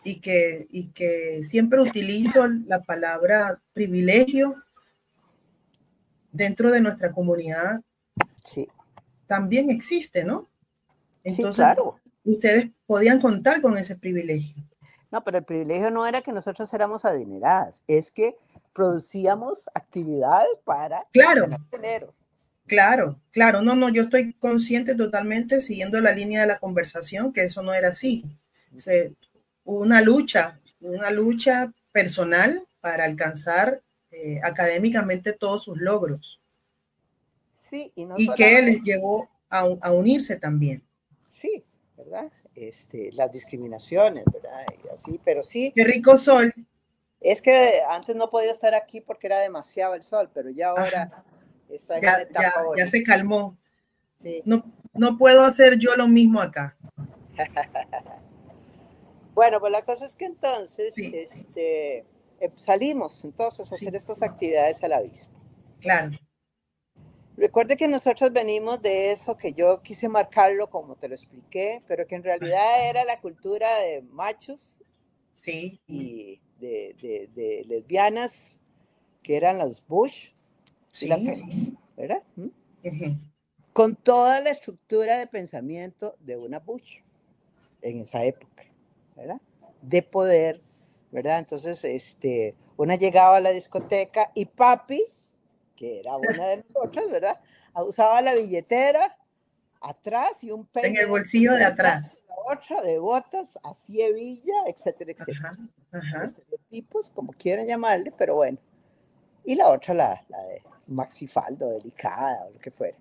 B: y que siempre utilizo la palabra privilegio dentro de nuestra comunidad, también existe, ¿no? Entonces, claro, ustedes podían contar con ese privilegio.
C: No, pero el privilegio no era que nosotros éramos adineradas, es que producíamos actividades para ganar dinero.
B: Claro, no, yo estoy consciente totalmente, siguiendo la línea de la conversación, que eso no era así. Hubo una lucha una lucha personal para alcanzar académicamente todos sus logros.
C: Sí, y no
B: y que
C: solamente,
B: les llevó a unirse también.
C: sí, ¿verdad? Las discriminaciones, ¿verdad? Y así, pero sí,
B: Qué rico sol.
C: es que antes no podía estar aquí porque era demasiado el sol, pero ya ahora
B: Ajá,
C: está en una etapa
B: ya
C: bonita.
B: se calmó.
C: Sí.
B: No, no puedo hacer yo lo mismo acá.
C: Bueno, pues la cosa es que entonces
B: Sí,
C: salimos entonces a hacer
B: sí,
C: estas actividades a la avispa.
B: claro.
C: Recuerde que nosotros venimos de eso que yo quise marcarlo como te lo expliqué, pero que en realidad era la cultura de machos
B: Sí,
C: y de lesbianas, que eran los Bush y las
B: sí.
C: Phelps, ¿verdad?
B: Uh-huh.
C: Con toda la estructura de pensamiento de una Bush en esa época, ¿verdad? De poder, ¿verdad? Entonces, una llegaba a la discoteca y papi, que era una de nosotras, ¿verdad? Usaba la billetera atrás y un
B: En
C: peine
B: el
C: de
B: bolsillo de
C: una,
B: atrás.
C: la otra de botas, así hebilla, etcétera, etcétera.
B: Ajá, ajá,
C: Estereotipos, como quieran llamarle, pero bueno. Y la otra, la de maxifaldo, delicada, o lo que fuera.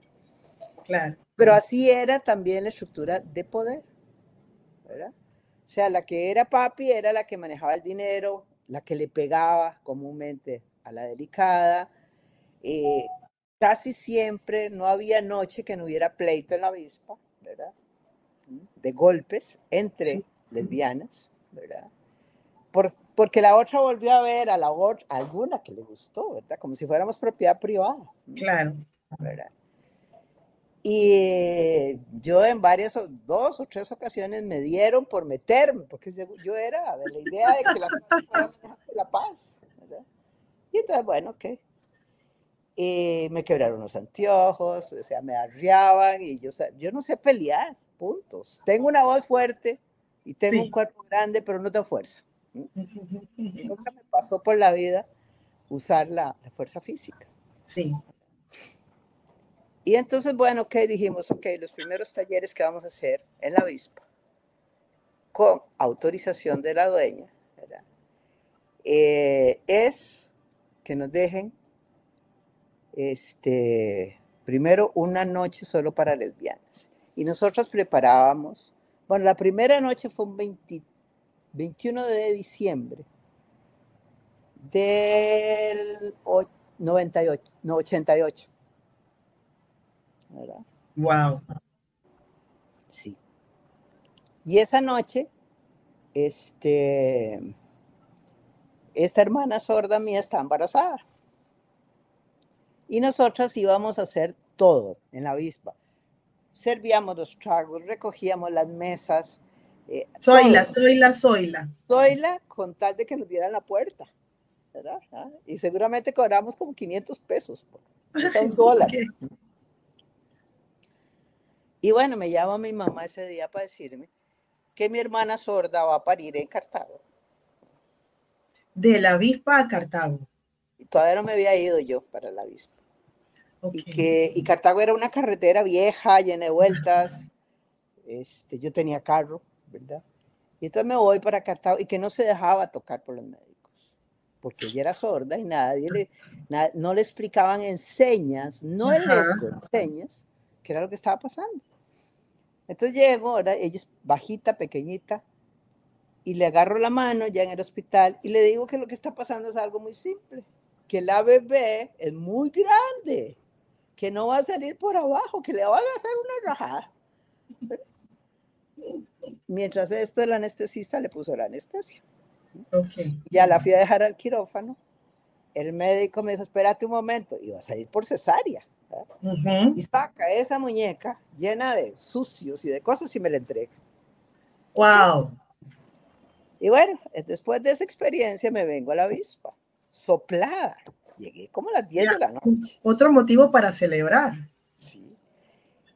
B: claro.
C: Pero así era también la estructura de poder, ¿verdad? O sea, la que era papi era la que manejaba el dinero, la que le pegaba comúnmente a la delicada. Eh, Casi siempre no había noche que no hubiera pleito en la avispa, ¿verdad? De golpes entre
B: Sí,
C: lesbianas, ¿verdad? Porque la otra volvió a ver a la otra, a alguna que le gustó, ¿verdad? Como si fuéramos propiedad privada,
B: claro.
C: ¿verdad? Y yo en varias, 2 o 3 ocasiones me dieron por meterme, porque yo era de la idea de que las cosas podían manejar la paz, ¿verdad? Y entonces, bueno, ok. Y me quebraron los anteojos, o sea, me arriaban y yo no sé pelear, puntos. Tengo una voz fuerte y tengo un
B: Sí.
C: cuerpo grande, pero no tengo fuerza. Nunca me pasó por la vida usar la fuerza física.
B: Sí,
C: Y entonces, bueno, ok, dijimos, ok, los primeros talleres que vamos a hacer en la avispa, con autorización de la dueña, ¿verdad? Es que nos dejen primero una noche solo para lesbianas. Y nosotros preparábamos, bueno, la primera noche fue un 21 de diciembre del 98, no, 88, ¿verdad?
B: wow.
C: Sí. Y esa noche, esta hermana sorda mía está embarazada. Y nosotras íbamos a hacer todo en la avispa. Servíamos los tragos, recogíamos las mesas,
B: Zoila,
C: todo.
B: Zoila, Zoila.
C: Zoila con tal de que nos dieran la puerta, ¿verdad? ¿Ah? Y seguramente cobramos como 500 pesos, o sea, $1.
B: Okay.
C: Y bueno, me llama mi mamá ese día para decirme que mi hermana sorda va a parir en Cartago.
B: De la avispa a Cartago.
C: Y todavía no me había ido yo para la avispa.
B: Ok.
C: Y Cartago era una carretera vieja, llena de vueltas. Yo tenía carro, ¿verdad? Y entonces me voy para Cartago y que no se dejaba tocar por los médicos, porque ella era sorda y no le explicaban en señas, no el
B: Ajá.
C: lesgo, en señas, qué era lo que estaba pasando. Entonces llego, ¿verdad? Ella es bajita, pequeñita, y le agarro la mano ya en el hospital y le digo que lo que está pasando es algo muy simple, que la bebé es muy grande, que no va a salir por abajo, que le van a hacer una rajada. Mientras esto, el anestesista le puso la anestesia.
B: Ok.
C: Ya la fui a dejar al quirófano. El médico me dijo, espérate un momento, y va a salir por cesárea. Y
B: Uh-huh.
C: saca esa muñeca llena de sucios y de cosas y me la entrega. Okay.
B: Wow.
C: Y bueno, después de esa experiencia me vengo a la avispa, soplada. Llegué como a las 10 de
B: Ya.
C: la noche.
B: Otro motivo para celebrar.
C: Sí.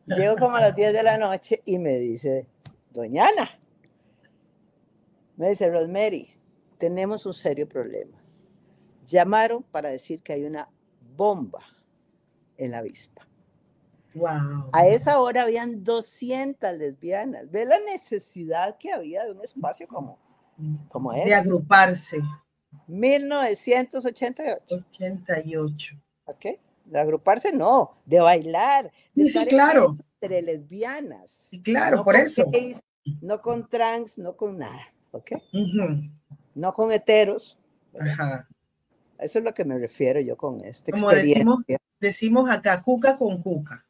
C: Llego como a las 10 de la noche y me dice, doña Ana, me dice, Rosemary, tenemos un serio problema. Llamaron para decir que hay una bomba en la avispa.
B: Wow.
C: A esa hora habían 200 lesbianas. Ve la necesidad que había de un espacio como ¿Cómo es?
B: De agruparse.
C: 1988.
B: 88.
C: ¿Ok? De agruparse, no, de bailar, de
B: Sí,
C: estar
B: sí, claro.
C: entre lesbianas.
B: Sí, claro,
C: No
B: por
C: con
B: eso.
C: gays, no con trans, no con nada. ¿Ok?
B: Ujú.
C: No con heteros. ¿Verdad?
B: Ajá.
C: A eso es lo que me refiero yo con esta
B: Como
C: experiencia.
B: decimos acá, cuca con cuca.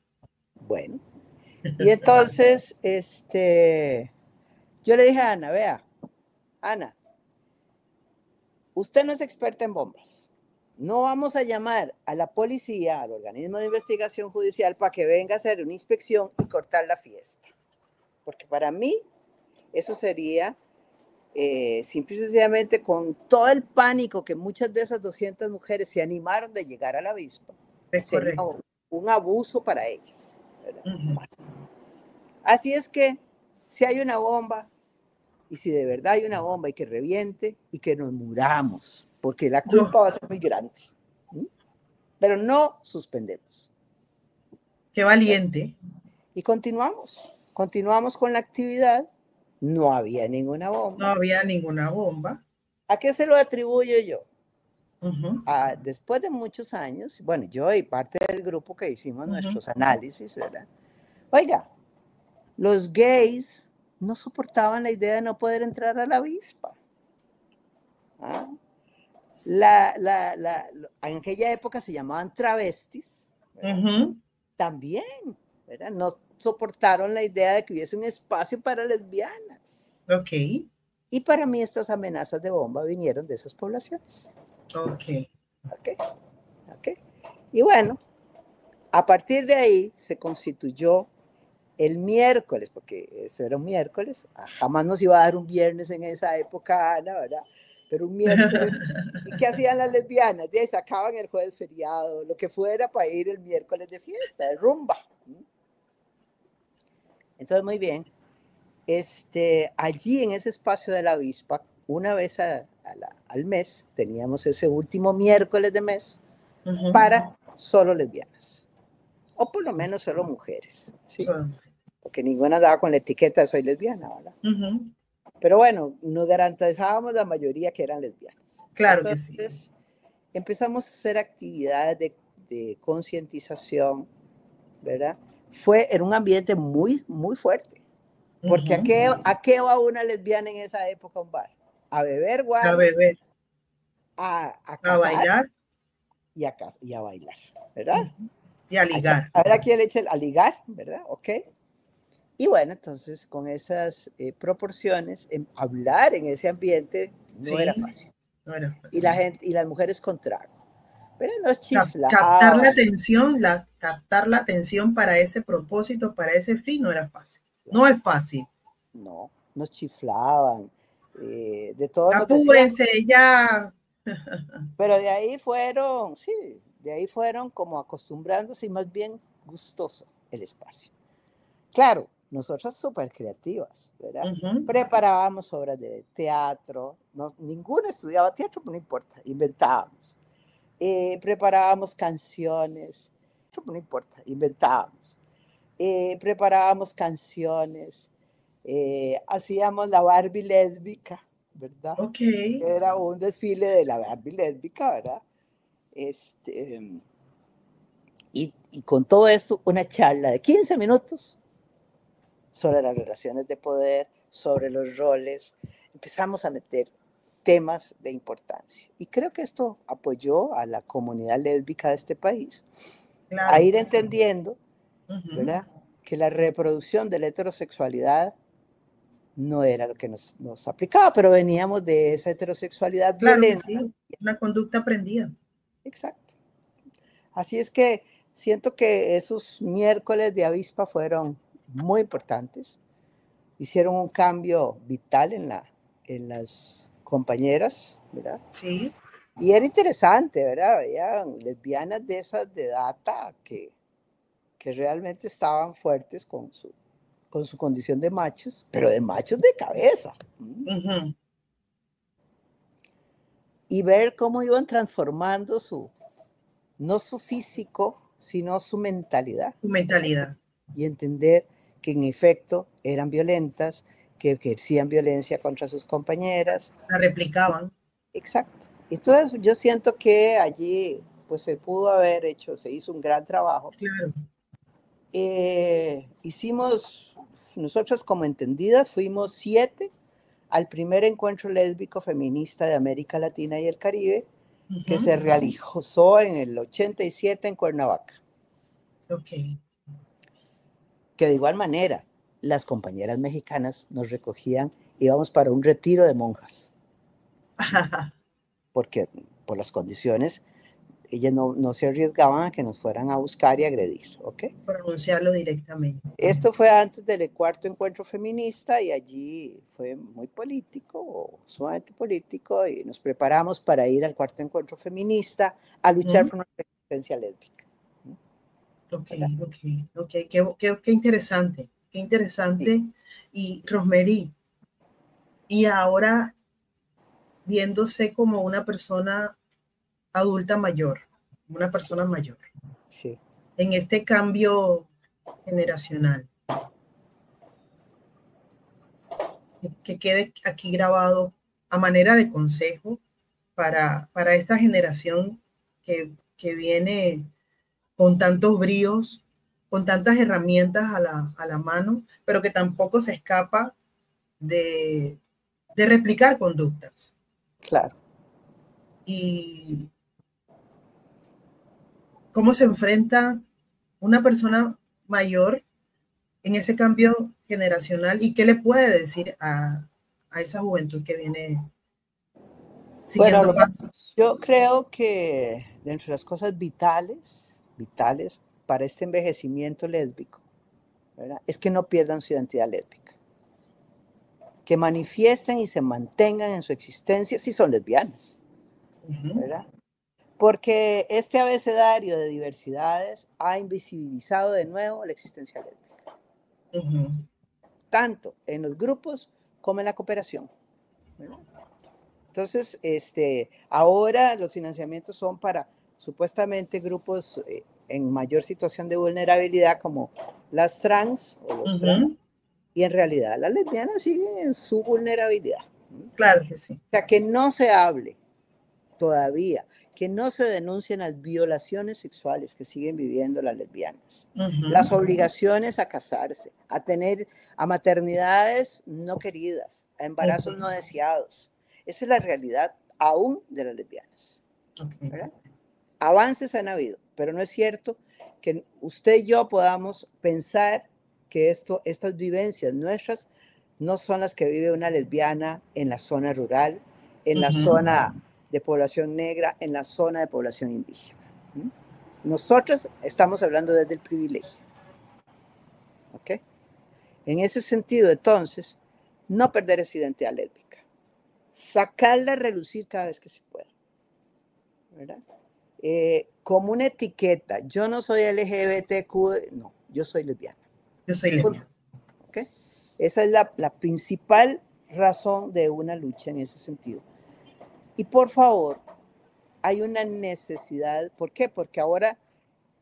C: Bueno, y entonces, yo le dije a Ana, vea, Ana, usted no es experta en bombas. No vamos a llamar a la policía, al organismo de investigación judicial, para que venga a hacer una inspección y cortar la fiesta. Porque para mí eso sería simple y sencillamente con todo el pánico que muchas de esas 200 mujeres se animaron de llegar a la avispa.
B: Es
C: Sería
B: correcto.
C: un abuso para ellas.
B: Ujú.
C: Así es que si hay una bomba, y si de verdad hay una bomba y que reviente y que nos muramos, porque la culpa va a ser muy grande. ¿Mm? Pero no suspendemos.
B: Qué valiente.
C: Y continuamos con la actividad. No había ninguna
B: No
C: bomba.
B: había ninguna bomba.
C: ¿A qué se lo atribuyo yo?
B: Ujú,
C: Después de muchos años, bueno, yo y parte del grupo que hicimos
B: ujú.
C: nuestros análisis, ¿verdad? Oiga, los gays no soportaban la idea de no poder entrar a la avispa. ¿Ah? En aquella época se llamaban travestis,
B: Ujú.
C: también, ¿verdad? No soportaron la idea de que hubiese un espacio para lesbianas.
B: Ok,
C: Y para mí estas amenazas de bomba vinieron de esas poblaciones.
B: ok.
C: ¿Ok? ¿Ok? Y bueno, a partir de ahí se constituyó el miércoles, porque eso era un miércoles, jamás nos iba a dar un viernes en esa época, Ana, ¿verdad? Pero un miércoles. ¿Y qué hacían las lesbianas? De ahí sacaban el jueves feriado, lo que fuera para ir el miércoles de fiesta, de rumba. Entonces, muy bien. Allí en ese espacio de la avispa, una vez al mes, teníamos ese último miércoles de mes
B: Ujú.
C: para solo lesbianas, o por lo menos solo mujeres, ¿sí? Porque ninguna daba con la etiqueta de soy lesbiana, ¿verdad?
B: Ujú.
C: Pero bueno, nos garantizábamos la mayoría que eran lesbianas.
B: Claro que sí.
C: Entonces, empezamos a hacer actividades de concientización, ¿verdad? Era un ambiente muy, muy fuerte. Porque
B: Ujú.
C: ¿a qué va una lesbiana en esa época a un bar? A beber
B: A
C: guaro,
B: beber,
C: a
B: a
C: cazar
B: bailar
C: y a bailar, ¿verdad?
B: y a ligar.
C: A ver a quién le echa a ligar, ¿verdad? Ok. Y bueno, entonces con esas proporciones, hablar en ese ambiente no era
B: Sí,
C: fácil.
B: no era
C: Y
B: fácil.
C: las mujeres con trago, ¿verdad? Nos
B: Captar la
C: chiflaban.
B: atención, captar la atención para ese propósito, para ese fin, no era fácil. No es fácil.
C: No, nos chiflaban. De todo nos decían.
B: Apúrense ya.
C: Pero de ahí fueron como acostumbrándose y más bien gustoso el espacio. Claro, nosotras súper creativas, ¿verdad?
B: Ujú.
C: Preparábamos obras de teatro, ninguna estudiaba teatro, pero no importa, inventábamos. Preparábamos canciones, no importa, inventábamos. Preparábamos canciones, hacíamos la Barbie lésbica, ¿verdad?
B: Ok.
C: Era un desfile de la Barbie lésbica, ¿verdad? Este, y con todo esto, una charla de 15 minutos sobre las relaciones de poder, sobre los roles. Empezamos a meter temas de importancia. Y creo que esto apoyó a la comunidad lésbica de este país a
B: Claro.
C: ir entendiendo,
B: Ujú.
C: ¿verdad?, que la reproducción de la heterosexualidad no era lo que nos aplicaba, pero veníamos de esa heterosexualidad
B: Claro que
C: violenta.
B: sí. Una conducta aprendida.
C: Exacto. Así es que siento que esos miércoles de avispa fueron muy importantes. Hicieron un cambio vital en las compañeras, ¿verdad?
B: Sí.
C: Y era interesante, ¿verdad? Habían lesbianas de esas de data que realmente estaban fuertes con su condición de machos, pero de machos de cabeza.
B: Ujú.
C: Y ver cómo iban transformando no su físico, sino su mentalidad.
B: Tu mentalidad.
C: Y entender que en efecto eran violentas, que ejercían violencia contra sus compañeras.
B: La replicaban.
C: Exacto. Entonces yo siento que allí pues se pudo haber hecho, se hizo un gran trabajo.
B: Claro.
C: Hicimos, nosotros como entendidas, fuimos 7 al primer encuentro lésbico feminista de América Latina y el Caribe, que se realizó en el 87 en Cuernavaca.
B: Ok.
C: Que de igual manera, las compañeras mexicanas nos recogían, íbamos para un retiro de monjas. Porque por las condiciones, ellas no se arriesgaban a que nos fueran a buscar y agredir, ¿ok?
B: Pronunciarlo directamente.
C: Esto fue antes del cuarto encuentro feminista y allí fue muy político, sumamente político, y nos preparamos para ir al cuarto encuentro feminista a luchar por nuestra existencia lésbica.
B: Ok. Qué interesante, qué interesante. Sí. Y Rosemary, y ahora viéndose como una persona adulta mayor, una persona mayor,
C: sí,
B: en este cambio generacional, que quede aquí grabado a manera de consejo para esta generación que viene con tantos bríos, con tantas herramientas a la mano, pero que tampoco se escapa de replicar conductas.
C: Claro.
B: Y cómo se enfrenta una persona mayor en ese cambio generacional y qué le puede decir a esa juventud que viene siguiendo pasos.
C: Yo creo que dentro de las cosas vitales para este envejecimiento lésbico, ¿verdad?, es que no pierdan su identidad lésbica, que manifiesten y se mantengan en su existencia si son lesbianas, ¿verdad? Porque este abecedario de diversidades ha invisibilizado de nuevo la existencia lésbica, tanto en los grupos como en la cooperación, ¿verdad? Entonces, ahora los financiamientos son para supuestamente grupos en mayor situación de vulnerabilidad como las trans o los trans, y en realidad las lesbianas siguen en su vulnerabilidad.
B: Claro que sí.
C: O sea, que no se hable todavía, que no se denuncien las violaciones sexuales que siguen viviendo las lesbianas, las obligaciones a casarse, a maternidades no queridas, a embarazos no deseados. Esa es la realidad aún de las lesbianas. ¿Verdad? Avances han habido, pero no es cierto que usted y yo podamos pensar que estas vivencias nuestras no son las que vive una lesbiana en la zona rural, en la zona de población negra, en la zona de población indígena. Nosotros estamos hablando desde el privilegio. ¿Ok? En ese sentido, entonces, no perder esa identidad lésbica. Sacarla a relucir cada vez que se pueda. ¿Verdad? Como una etiqueta. Yo no soy LGBTQ, no, yo soy lesbiana.
B: Yo soy lesbiana.
C: ¿Okay? Esa es la principal razón de una lucha en ese sentido. Y por favor, hay una necesidad. ¿Por qué? Porque ahora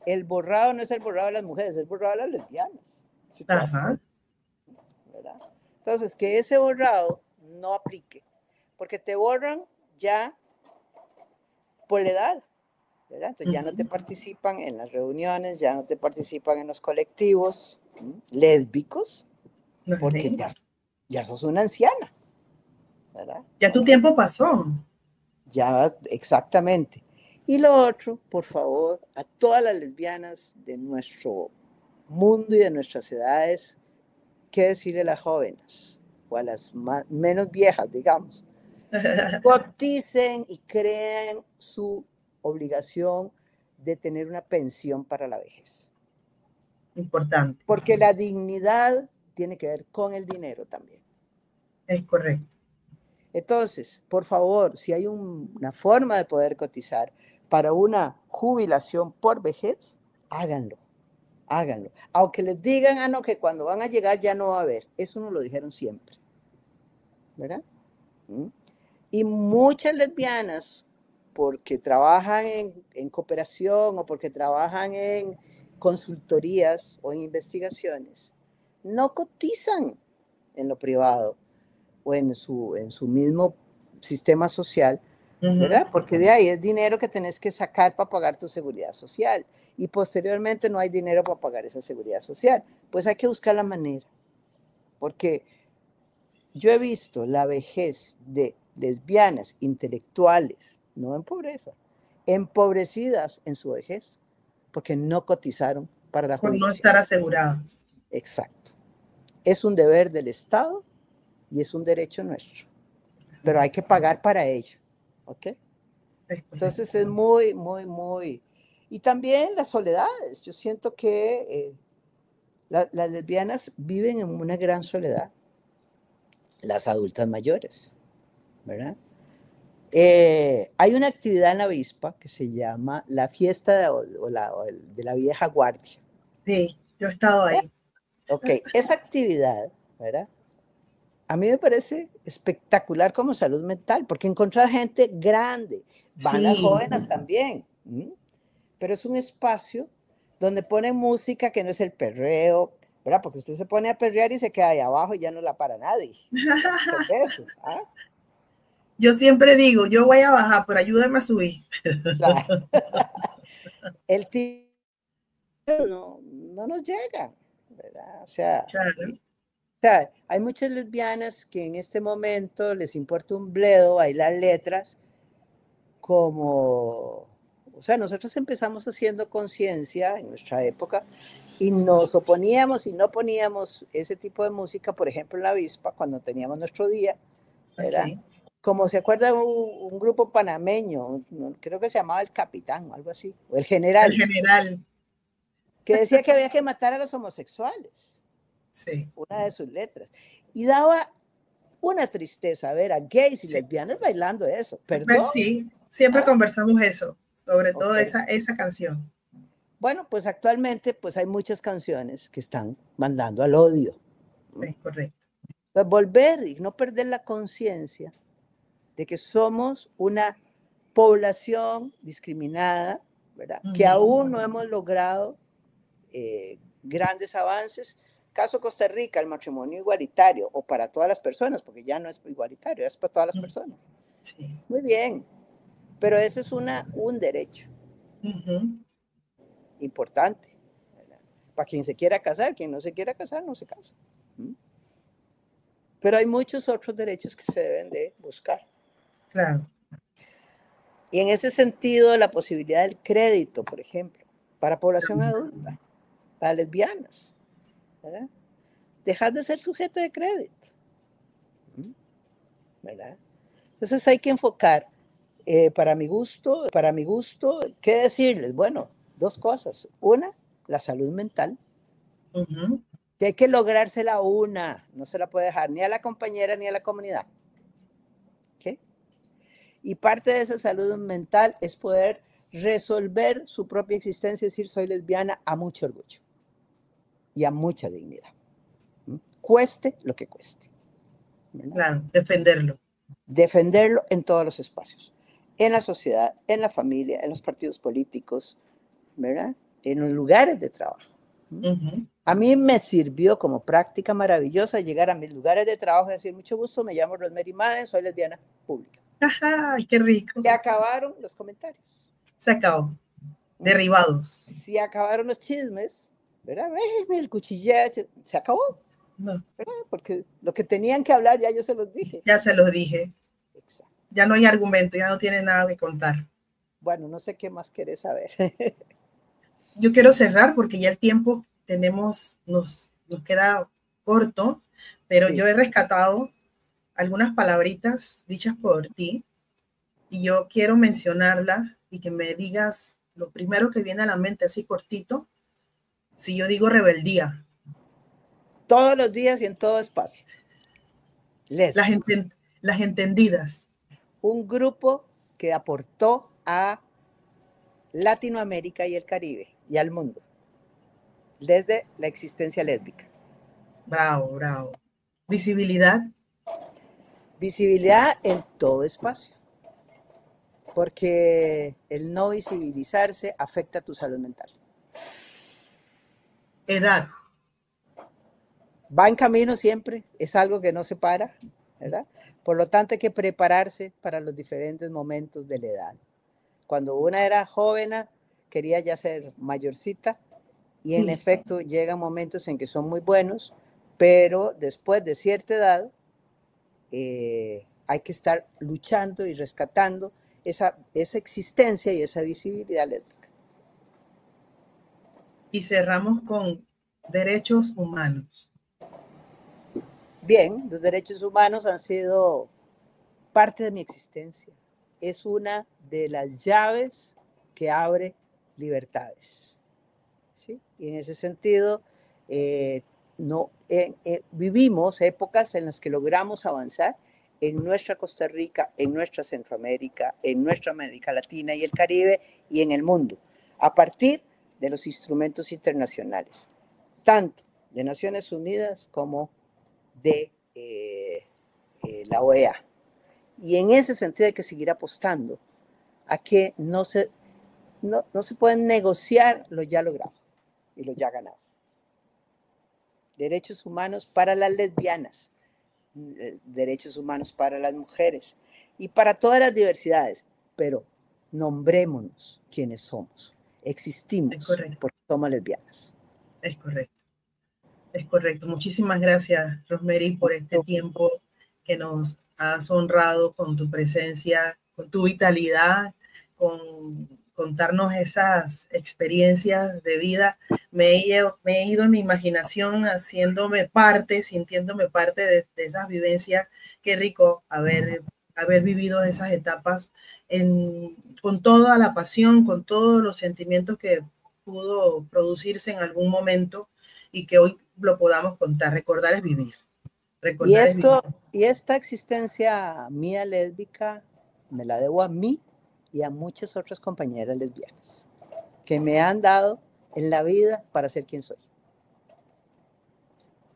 C: el borrado no es el borrado de las mujeres, es el borrado de las lesbianas. ¿Sí? ¿Verdad? Entonces, que ese borrado no aplique, porque te borran ya por la edad, ¿verdad? Entonces ya no te participan en las reuniones, ya no te participan en los colectivos lésbicos, porque ya sos una anciana, ¿verdad?
B: Ya tu tiempo pasó.
C: Ya, exactamente. Y lo otro, por favor, a todas las lesbianas de nuestro mundo y de nuestras edades, ¿qué decirle a las jóvenes? O a las menos viejas, digamos. Coticen y creen su obligación de tener una pensión para la vejez.
B: Importante.
C: Porque la dignidad tiene que ver con el dinero también.
B: Es correcto.
C: Entonces, por favor, si hay una forma de poder cotizar para una jubilación por vejez, háganlo. Háganlo. Aunque les digan, no, que cuando van a llegar ya no va a haber. Eso nos lo dijeron siempre. ¿Verdad? Y muchas lesbianas, porque trabajan en cooperación o porque trabajan en consultorías o en investigaciones, no cotizan en lo privado o en su mismo sistema social, ¿verdad? Porque de ahí es dinero que tenés que sacar para pagar tu seguridad social y posteriormente no hay dinero para pagar esa seguridad social. Pues hay que buscar la manera, porque yo he visto la vejez de lesbianas intelectuales, no en pobreza, empobrecidas en su vejez, porque no cotizaron para la
B: Por no
C: jubilación.
B: estar aseguradas.
C: Exacto. Es un deber del Estado y es un derecho nuestro, pero hay que pagar para ello, ¿ok? Entonces es muy, muy, muy... Y también las soledades. Yo siento que las lesbianas viven en una gran soledad, las adultas mayores, ¿verdad? Hay una actividad en la avispa que se llama la fiesta de la vieja guardia.
B: Sí, yo he estado ahí.
C: Ok, esa actividad, ¿verdad? A mí me parece espectacular como salud mental, porque encontrar gente grande, van las jóvenes también, pero es un espacio donde ponen música que no es el perreo, ¿verdad? Porque usted se pone a perrear y se queda ahí abajo y ya no la para nadie. Muchas veces, ¿ah?
B: Yo siempre digo, yo voy a bajar, pero ayúdame a subir.
C: Claro. El tiro no nos llega, ¿verdad?
B: Claro.
C: O sea, hay muchas lesbianas que en este momento les importa un bledo bailar letras como, o sea, nosotros empezamos haciendo conciencia en nuestra época y nos oponíamos y no poníamos ese tipo de música, por ejemplo, en la avispa, cuando teníamos nuestro día, ¿verdad? Okay. Como se acuerda un grupo panameño, creo que se llamaba El Capitán o algo así, o El General.
B: El General.
C: Que decía que había que matar a los homosexuales.
B: Sí.
C: Una de sus letras. Y daba una tristeza ver a gays y lesbianas bailando eso. ¿Perdón?
B: Sí, siempre conversamos eso, sobre todo esa canción.
C: Bueno, pues actualmente pues hay muchas canciones que están mandando al odio.
B: Sí, correcto.
C: Pues volver y no perder la conciencia de que somos una población discriminada, ¿verdad? Que aún no hemos logrado grandes avances. Caso Costa Rica, el matrimonio igualitario, o para todas las personas, porque ya no es igualitario, es para todas las personas.
B: Sí.
C: Muy bien, pero ese es un derecho importante. ¿Verdad? Para quien se quiera casar, quien no se quiera casar, no se casa. Pero hay muchos otros derechos que se deben de buscar.
B: Claro.
C: Y en ese sentido, la posibilidad del crédito, por ejemplo, para población adulta, para lesbianas, ¿verdad? Dejar de ser sujeto de crédito, ¿verdad? Entonces hay que enfocar, para mi gusto, ¿qué decirles? Bueno, dos cosas. Una, la salud mental, que hay que logrársela una, no se la puede dejar ni a la compañera ni a la comunidad. ¿Okay? Y parte de esa salud mental es poder resolver su propia existencia, es decir, soy lesbiana a mucho orgullo y a mucha dignidad. Cueste lo que cueste. ¿Verdad?
B: Claro, defenderlo.
C: Defenderlo en todos los espacios, en la sociedad, en la familia, en los partidos políticos, ¿verdad? En los lugares de trabajo. A mí me sirvió como práctica maravillosa llegar a mis lugares de trabajo y decir, mucho gusto, me llamo Rosemary Madden, soy lesbiana pública.
B: Ajá, qué rico.
C: Se acabaron los comentarios.
B: Se acabó. Derribados.
C: Se acabaron los chismes, ¿verdad? El cuchilleo, se acabó.
B: No.
C: ¿Verdad? Porque lo que tenían que hablar ya yo se los dije.
B: Ya se los dije. Exacto. Ya no hay argumento, ya no tiene nada que contar.
C: Bueno, no sé qué más querés saber.
B: Yo quiero cerrar porque ya el tiempo nos queda corto, pero sí. Yo he rescatado algunas palabritas dichas por ti y yo quiero mencionarlas y que me digas lo primero que viene a la mente, así cortito. Si yo digo rebeldía.
C: Todos los días y en todo espacio.
B: Las entendidas.
C: Un grupo que aportó a Latinoamérica y el Caribe y al mundo desde la existencia lésbica.
B: Bravo, bravo. Visibilidad.
C: Visibilidad en todo espacio. Porque el no visibilizarse afecta tu salud mental.
B: Edad.
C: va en camino siempre, es algo que no se para, ¿verdad? Por lo tanto, hay que prepararse para los diferentes momentos de la edad. Cuando una era joven, quería ya ser mayorcita, y en efecto llegan momentos en que son muy buenos, pero después de cierta edad hay que estar luchando y rescatando esa existencia y esa visibilidad lésbica.
B: Y cerramos con derechos humanos.
C: Bien, los derechos humanos han sido parte de mi existencia. Es una de las llaves que abre libertades. ¿Sí? Y en ese sentido, vivimos épocas en las que logramos avanzar en nuestra Costa Rica, en nuestra Centroamérica, en nuestra América Latina y el Caribe y en el mundo, a partir de los instrumentos internacionales, tanto de Naciones Unidas como de la OEA. Y en ese sentido hay que seguir apostando a que no se pueden negociar lo ya logrado y lo ya ganado. Derechos humanos para las lesbianas, derechos humanos para las mujeres y para todas las diversidades, pero nombrémonos quienes somos. Existimos porque somos lesbianas.
B: Es correcto. Es correcto. Muchísimas gracias, Rosemary, por este tiempo que nos has honrado con tu presencia, con tu vitalidad, con contarnos esas experiencias de vida. Me he ido en mi imaginación haciéndome parte, sintiéndome parte de esas vivencias. Qué rico haber vivido esas etapas con toda la pasión, con todos los sentimientos que pudo producirse en algún momento y que hoy lo podamos contar. Recordar es vivir. Recordar es vivir.
C: Y esta existencia mía lésbica me la debo a mí y a muchas otras compañeras lesbianas que me han dado en la vida para ser quien soy.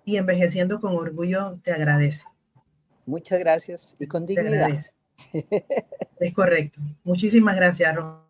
B: Y envejeciendo con orgullo te agradece.
C: Muchas gracias y con dignidad.
B: Te agradece. Es correcto. Muchísimas gracias, Ron.